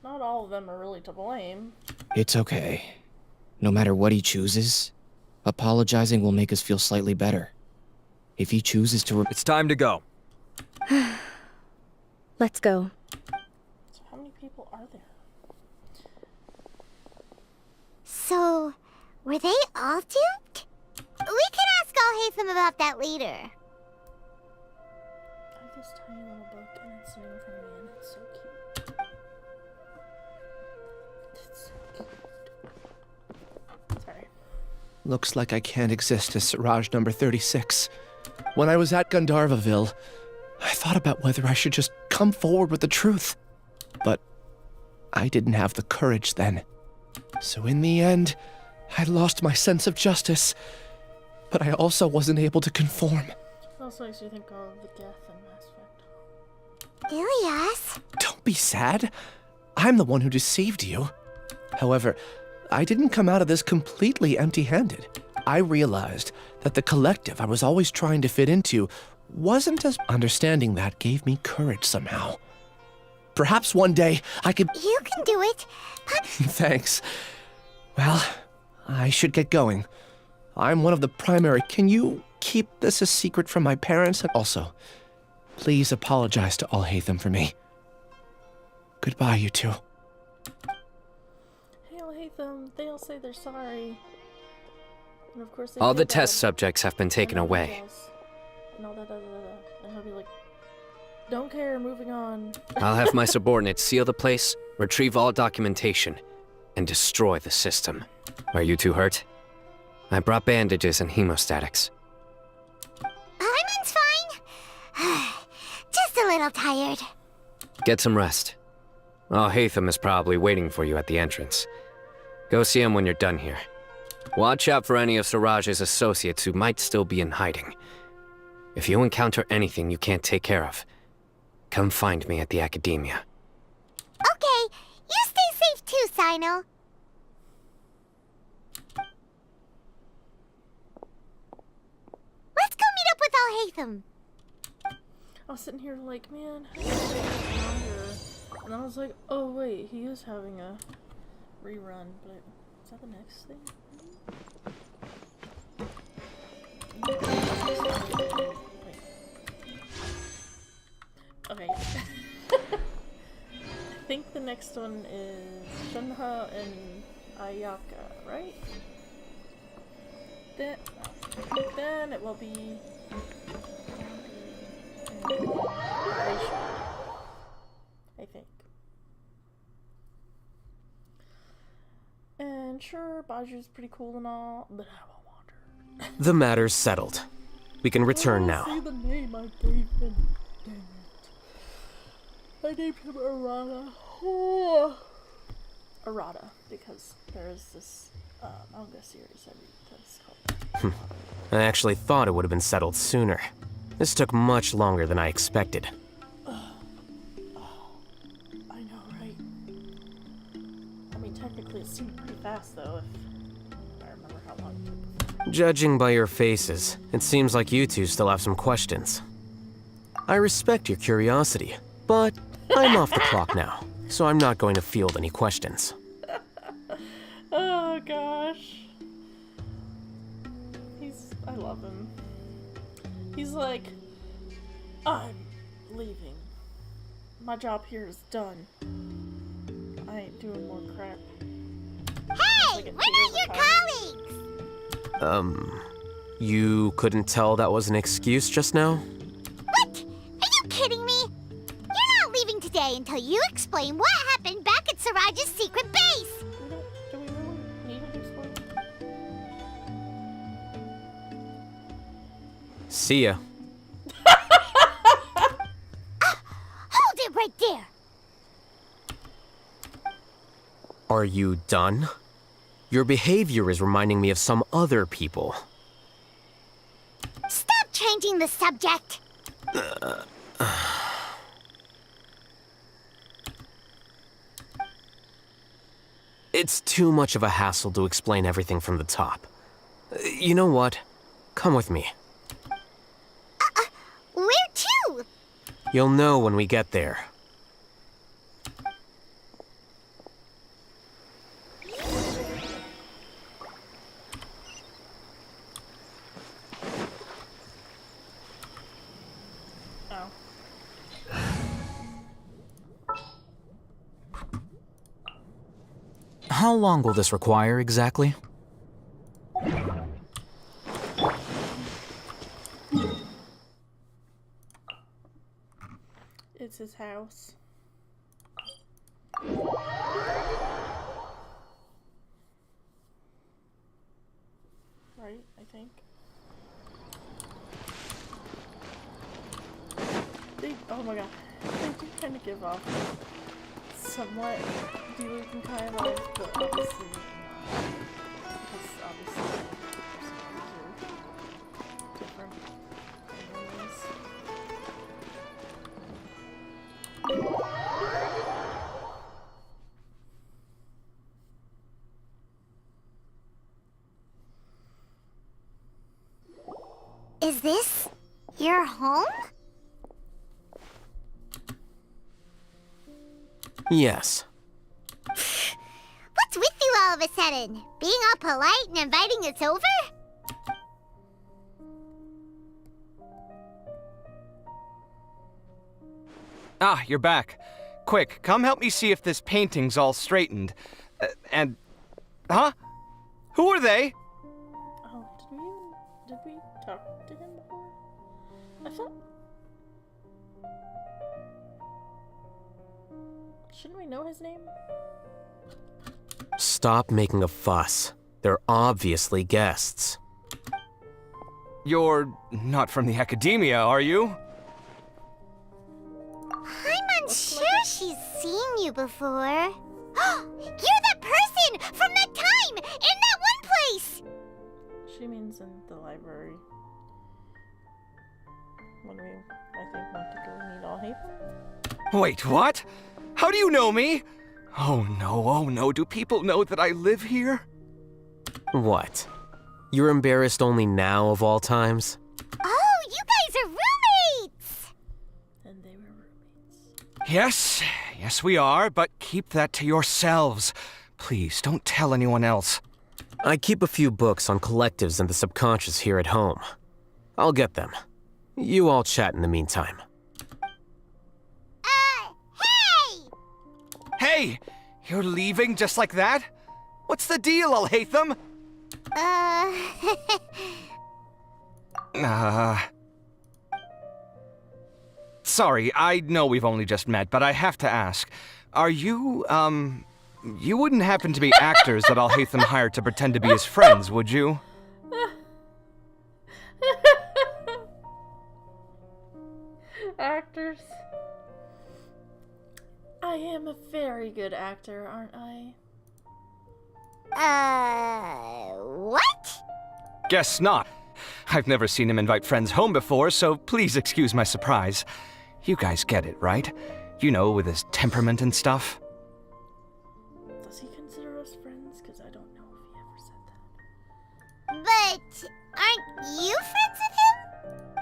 Not all of them are really to blame. It's okay. No matter what he chooses, apologizing will make us feel slightly better. If he chooses to... It's time to go. Let's go. So how many people are there? So, were they all duped? We can ask Alhaitham about that later. I have this tiny little book and it's sitting in front of me and it's so cute. It's so cute. Sorry. Looks like I can't exist as Siraj number 36. When I was at Gandharvaville, I thought about whether I should just come forward with the truth. But I didn't have the courage then. So in the end, I lost my sense of justice. But I also wasn't able to conform. It also makes you think of the Geth in Mass Effect. Ilias? Don't be sad. I'm the one who deceived you. However, I didn't come out of this completely empty-handed. I realized that the collective I was always trying to fit into wasn't as... Understanding that gave me courage somehow. Perhaps one day I could... You can do it. Thanks. Well, I should get going. I'm one of the primary... Can you keep this a secret from my parents? And also, please apologize to Alhaitham for me. Goodbye, you two. Hey, Alhaitham, they all say they're sorry. And of course they All feel the bad. test subjects have been taken away. And all that, and he'll be like, don't care, moving on. I'll have my subordinates seal the place, retrieve all documentation, and destroy the system. Are you two hurt? I brought bandages and hemostatics. Paimon's fine. Just a little tired. Get some rest. Alhaitham is probably waiting for you at the entrance. Go see him when you're done here. Watch out for any of Siraj's associates who might still be in hiding. If you encounter anything you can't take care of, come find me at the Academia. Okay, you stay safe too, Sino. Let's go meet up with Alhaitham. I was sitting here like, man, how do I get longer? And then I was like, oh wait, he is having a rerun, but is that the next thing? Okay. I think the next one is Shenhe and Ayaka, right? Then it will be I think. And sure, Baju's pretty cool and all, but I won't wander. The matter's settled. We can return now. See the name I gave him. Dang it. I named him Arata. Arata, because there is this manga series I read that's called. I actually thought it would have been settled sooner. This took much longer than I expected. I know, right? I mean, technically it seemed pretty fast, though, if I remember how long it took before. Judging by your faces, it seems like you two still have some questions. I respect your curiosity, but I'm off the clock now, so I'm not going to field any questions. Oh, gosh. I love him. He's like, I'm leaving. My job here is done. I ain't doing more crap. Hey, we're not your colleagues! You couldn't tell that was an excuse just now? What? Are you kidding me? You're not leaving today until you explain what happened back at Siraj's secret base! Do we really need him to explain? Are you done? Your behavior is reminding me of some other people. Stop changing the subject! It's too much of a hassle to explain everything from the top. You know what? Come with me. Where to? You'll know when we get there. How long will this require exactly? It's his house. Right, I think. Oh my god. They do kind of give off somewhat delusion kind of vibes, but obviously not. Because obviously personalities are different anyways. Is this your home? Yes. What's with you all of a sudden? Being all polite and inviting us over? Ah, you're back. Quick, come help me see if this painting's all straightened. Huh? Who are they? Oh, did we talk to him before? I thought... Shouldn't we know his name? Stop making a fuss. They're obviously guests. You're not from the academia, are you? I'm unsure she's seen you before. You're that person from that time in that one place! She means in the library. When we, I think, went to go meet all Haven. Wait, what? How do you know me? Oh no, do people know that I live here? What? You're embarrassed only now of all times? Oh, you guys are roommates! And they were roommates. Yes, we are, but keep that to yourselves. Please, don't tell anyone else. I keep a few books on collectives and the subconscious here at home. I'll get them. You all chat in the meantime. Hey! You're leaving just like that? What's the deal, Alhaitham? Sorry, I know we've only just met, but I have to ask. Are you, you wouldn't happen to be actors that Alhaitham hired to pretend to be his friends, would you? Actors. I am a very good actor, aren't I? What? Guess not. I've never seen him invite friends home before, so please excuse my surprise. You guys get it, right? You know, with his temperament and stuff. Does he consider us friends? Because I don't know if he ever said that. But aren't you friends with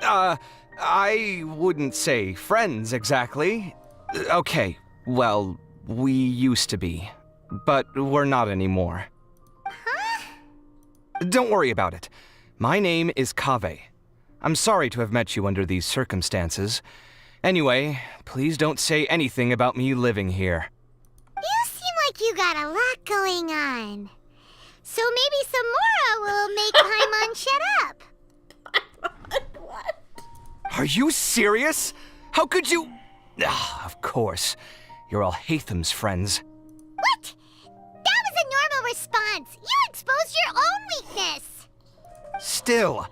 him? I wouldn't say friends exactly. Okay, well, we used to be, but we're not anymore. Huh? Don't worry about it. My name is Kaveh. I'm sorry to have met you under these circumstances. Anyway, please don't say anything about me living here. You seem like you got a lot going on. So maybe Samora will make Paimon shut up. What? Are you serious? How could you... of course. You're Alhaitham's friends. What? That was a normal response. You exposed your own weakness. Still,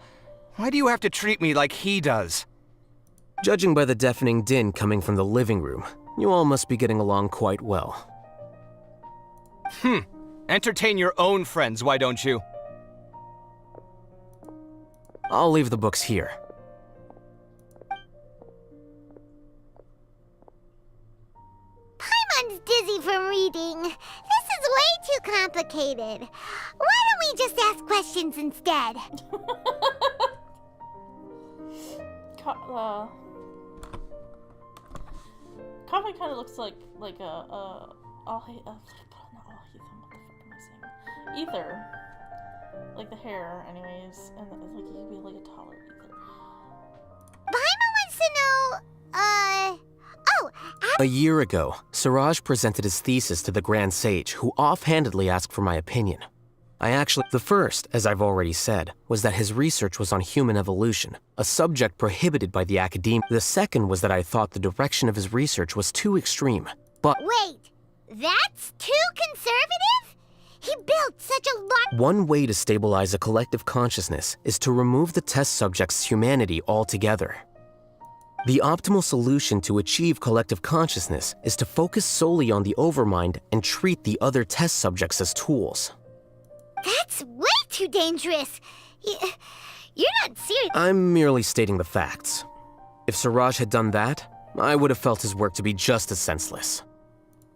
why do you have to treat me like he does? Judging by the deafening din coming from the living room, you all must be getting along quite well. Entertain your own friends, why don't you? I'll leave the books here. Paimon's dizzy from reading. This is way too complicated. Why don't we just ask questions instead? Kaveh kind of looks like not Alhaitham, what the fuck am I saying? Ether. Like the hair, anyways, and like he could be like a taller Ether. Paimon wants to know, A year ago, Siraj presented his thesis to the Grand Sage, who offhandedly asked for my opinion. The first, as I've already said, was that his research was on human evolution, a subject prohibited by the academia. The second was that I thought the direction of his research was too extreme, but— Wait, that's too conservative? He built such a large— One way to stabilize a collective consciousness is to remove the test subject's humanity altogether. The optimal solution to achieve collective consciousness is to focus solely on the overmind and treat the other test subjects as tools. That's way too dangerous. You're not serious. I'm merely stating the facts. If Siraj had done that, I would have felt his work to be just as senseless.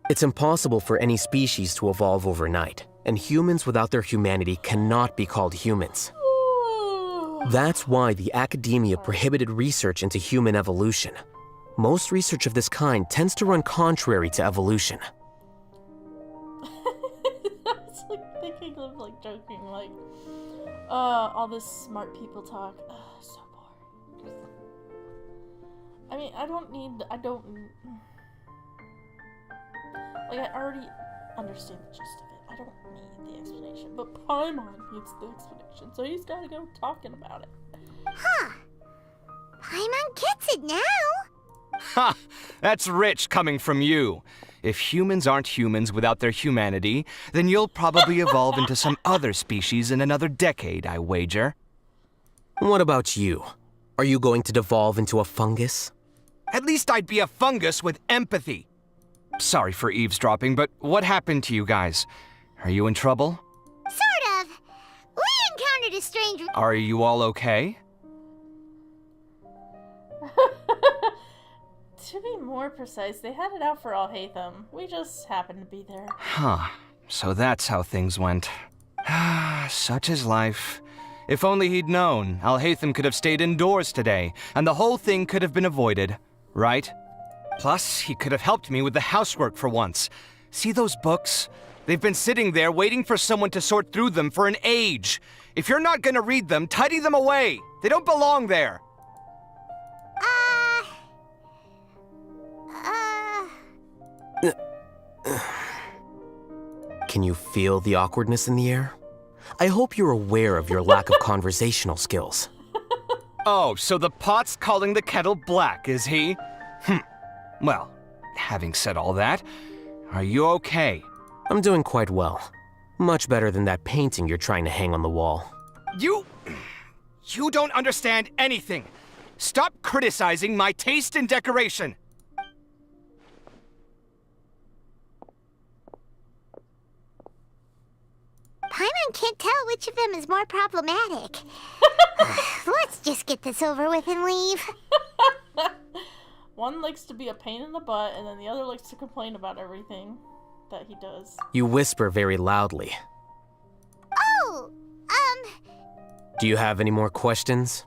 It's impossible for any species to evolve overnight, and humans without their humanity cannot be called humans. That's why the academia prohibited research into human evolution. Most research of this kind tends to run contrary to evolution. It's like thinking of like joking, like, all this smart people talk. So boring. I mean, I already understand the gist of it. I don't need the explanation, but Paimon needs the explanation, so he's gotta go talking about it. Huh. Paimon gets it now. Ha! That's rich coming from you. If humans aren't humans without their humanity, then you'll probably evolve into some other species in another decade, I wager. What about you? Are you going to devolve into a fungus? At least I'd be a fungus with empathy. Sorry for eavesdropping, but what happened to you guys? Are you in trouble? Sort of. We encountered a strange— Are you all okay? To be more precise, they had it out for Alhaitham. We just happened to be there. Huh. So that's how things went. Such is life. If only he'd known, Alhaitham could have stayed indoors today, and the whole thing could have been avoided, right? Plus, he could have helped me with the housework for once. See those books? They've been sitting there waiting for someone to sort through them for an age. If you're not gonna read them, tidy them away. They don't belong there. Can you feel the awkwardness in the air? I hope you're aware of your lack of conversational skills. Oh, so the pot's calling the kettle black, is he? Well, having said all that, are you okay? I'm doing quite well. Much better than that painting you're trying to hang on the wall. You don't understand anything. Stop criticizing my taste in decoration. Paimon can't tell which of them is more problematic. Let's just get this over with and leave. One likes to be a pain in the butt, and then the other likes to complain about everything that he does. You whisper very loudly. Oh, Do you have any more questions?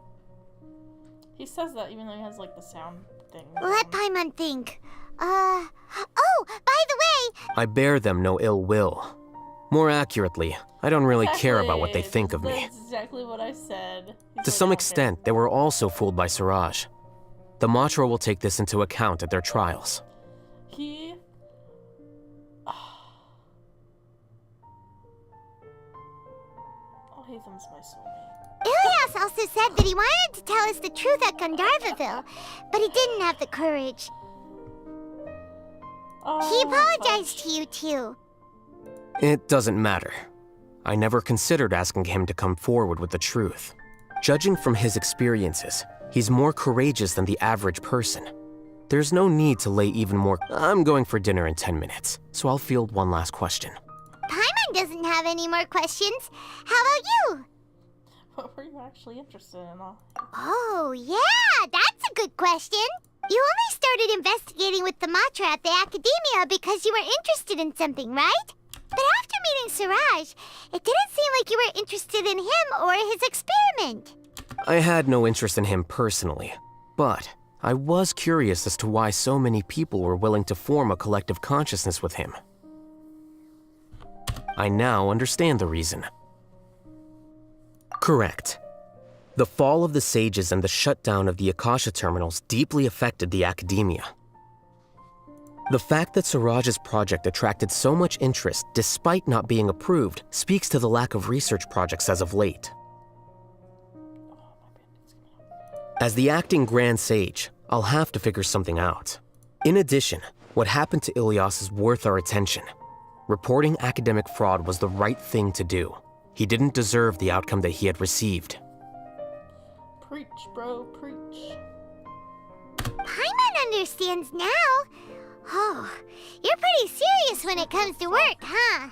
He says that even though he has like the sound thing. Let Paimon think. Oh, by the way— I bear them no ill will. More accurately, I don't really care about what they think of me. That's exactly what I said. To some extent, they were also fooled by Siraj. The Matra will take this into account at their trials. He... Alhaitham's my soulmate. Ilias also said that he wanted to tell us the truth at Gandharvaville, but he didn't have the courage. He apologized to you, too. It doesn't matter. I never considered asking him to come forward with the truth. Judging from his experiences, he's more courageous than the average person. There's no need to lay even more— I'm going for dinner in 10 minutes, so I'll field one last question. doesn't have any more questions. How about you? What were you actually interested in? Oh, yeah, that's a good question. You only started investigating with the Matra at the Academia because you were interested in something, right? But after meeting Siraj, it didn't seem like you were interested in him or his experiment. I had no interest in him personally, but I was curious as to why so many people were willing to form a collective consciousness with him. I now understand the reason. Correct. The fall of the Sages and the shutdown of the Akasha terminals deeply affected the Academia. The fact that Siraj's project attracted so much interest despite not being approved speaks to the lack of research projects as of late. As the acting Grand Sage, I'll have to figure something out. In addition, what happened to Ilyas is worth our attention. Reporting academic fraud was the right thing to do. He didn't deserve the outcome that he had received. Preach, bro, preach. Paimon understands now. Oh, you're pretty serious when it comes to work, huh?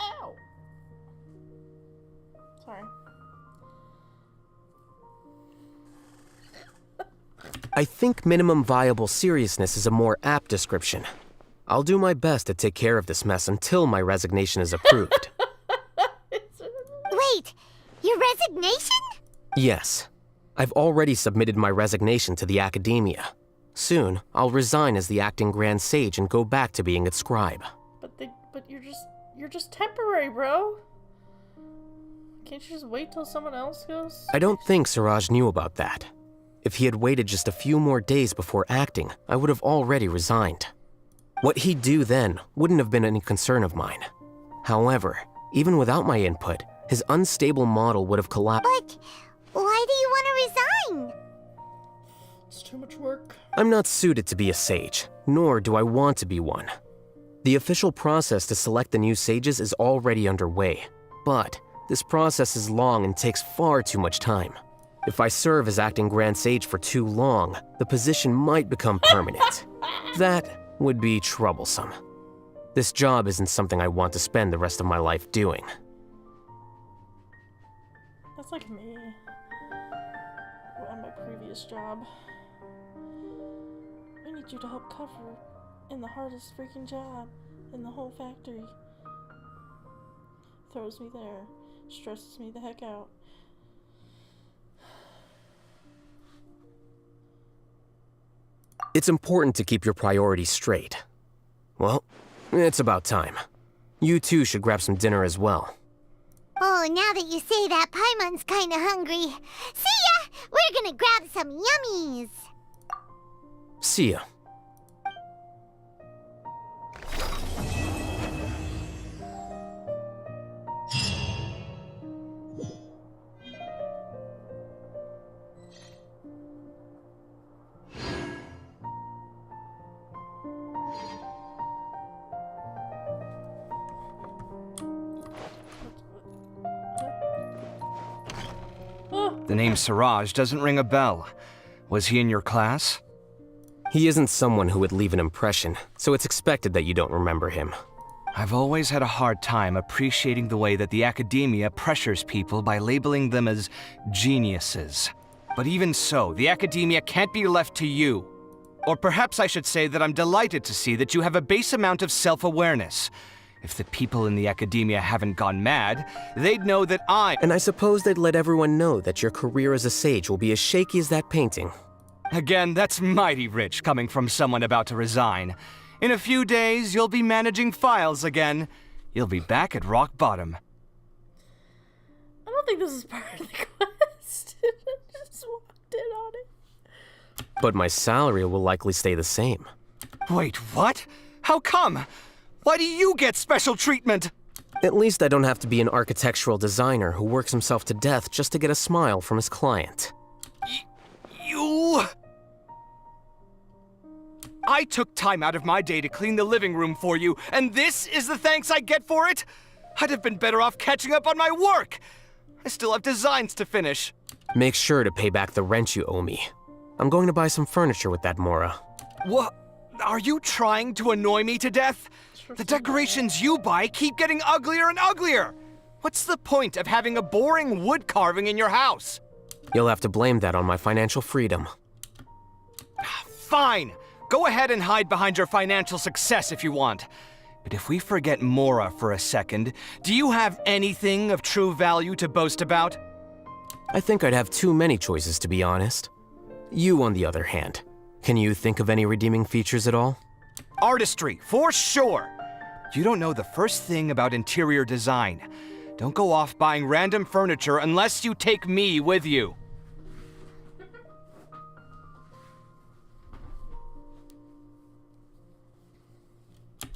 Ow! Sorry. I think minimum viable seriousness is a more apt description. I'll do my best to take care of this mess until my resignation is approved. Wait, your resignation? Yes. I've already submitted my resignation to the Academia. Soon, I'll resign as the acting Grand Sage and go back to being its scribe. But you're just temporary, bro. Can't you just wait till someone else goes? I don't think Siraj knew about that. If he had waited just a few more days before acting, I would have already resigned. What he'd do then wouldn't have been any concern of mine. However, even without my input, his unstable model would have collapsed. But why do you want to resign? It's too much work. I'm not suited to be a sage, nor do I want to be one. The official process to select the new sages is already underway, but this process is long and takes far too much time. If I serve as acting Grand Sage for too long, the position might become permanent. That would be troublesome. This job isn't something I want to spend the rest of my life doing. That's like me. On my previous job. I need you to help cover in the hardest freaking job in the whole factory. Throws me there. Stresses me the heck out. It's important to keep your priorities straight. Well, it's about time. You two should grab some dinner as well. Oh, now that you say that, Paimon's kinda hungry. See ya! We're gonna grab some yummies! See ya. The name Siraj doesn't ring a bell. Was he in your class? He isn't someone who would leave an impression, so it's expected that you don't remember him. I've always had a hard time appreciating the way that the Academia pressures people by labeling them as geniuses. But even so, the Academia can't be left to you. Or perhaps I should say that I'm delighted to see that you have a base amount of self-awareness. If the people in the Academia haven't gone mad, they'd know that And I suppose they'd let everyone know that your career as a sage will be as shaky as that painting. Again, that's mighty rich coming from someone about to resign. In a few days, you'll be managing files again. You'll be back at rock bottom. I don't think this is part of the quest. I just walked in on it. But my salary will likely stay the same. Wait, what? How come? Why do you get special treatment? At least I don't have to be an architectural designer who works himself to death just to get a smile from his client. You... I took time out of my day to clean the living room for you, and this is the thanks I get for it? I'd have been better off catching up on my work. I still have designs to finish. Make sure to pay back the rent you owe me. I'm going to buy some furniture with that Mora. What? Are you trying to annoy me to death? The decorations you buy keep getting uglier and uglier. What's the point of having a boring wood carving in your house? You'll have to blame that on my financial freedom. Fine. Go ahead and hide behind your financial success if you want. But if we forget Mora for a second, do you have anything of true value to boast about? I think I'd have too many choices, to be honest. You, on the other hand, can you think of any redeeming features at all? Artistry, for sure. You don't know the first thing about interior design. Don't go off buying random furniture unless you take me with you.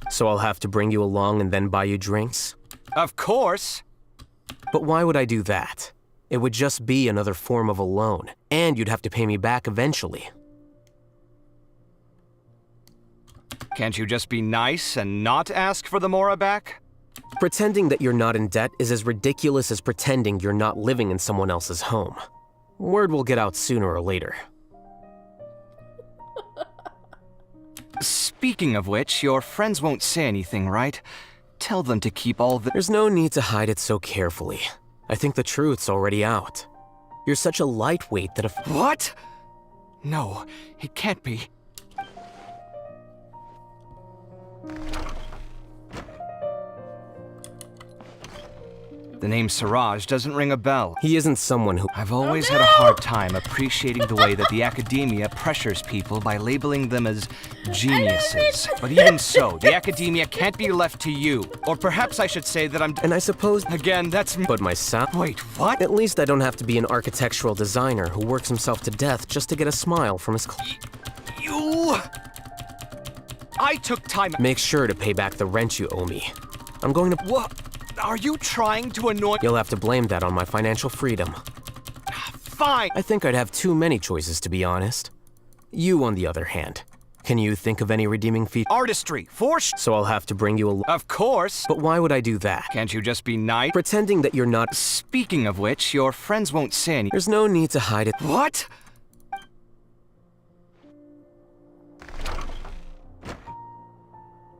So I'll have to bring you along and then buy you drinks? Of course. But why would I do that? It would just be another form of a loan, and you'd have to pay me back eventually. Can't you just be nice and not ask for the Mora back? Pretending that you're not in debt is as ridiculous as pretending you're not living in someone else's home. Word will get out sooner or later. Speaking of which, your friends won't say anything, right? Tell them to keep all the— There's no need to hide it so carefully. I think the truth's already out. You're such a lightweight that if— What? No, it can't be. The name Siraj doesn't ring a bell. He isn't someone who— I've always had a hard time appreciating the way that the academia pressures people by labeling them as geniuses. But even so, the academia can't be left to you. Or perhaps I should say that I'm— And I suppose— Again, that's— But myself— Wait, what? At least I don't have to be an architectural designer who works himself to death just to get a smile from his— You— I took time— Make sure to pay back the rent you owe me. I'm going to— What? Are you trying to annoy— You'll have to blame that on my financial freedom. Fine. I think I'd have too many choices, to be honest. You, on the other hand, can you think of any redeeming features? Artistry, for sure. So I'll have to bring you along. Of course. But why would I do that? Can't you just be nice? Pretending that you're not— Speaking of which, your friends won't say anything. There's no need to hide it. What?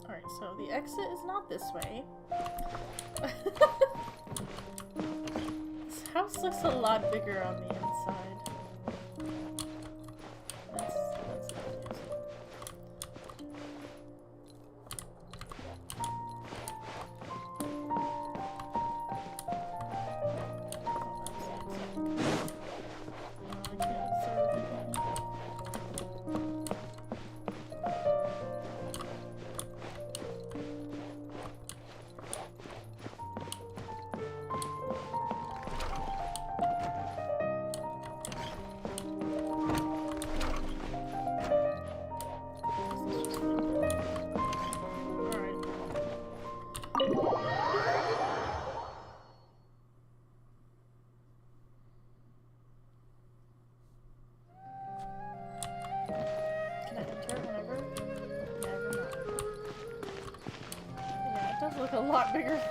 Alright, so the exit is not this way. This house looks a lot bigger on the inside. That's look a lot bigger.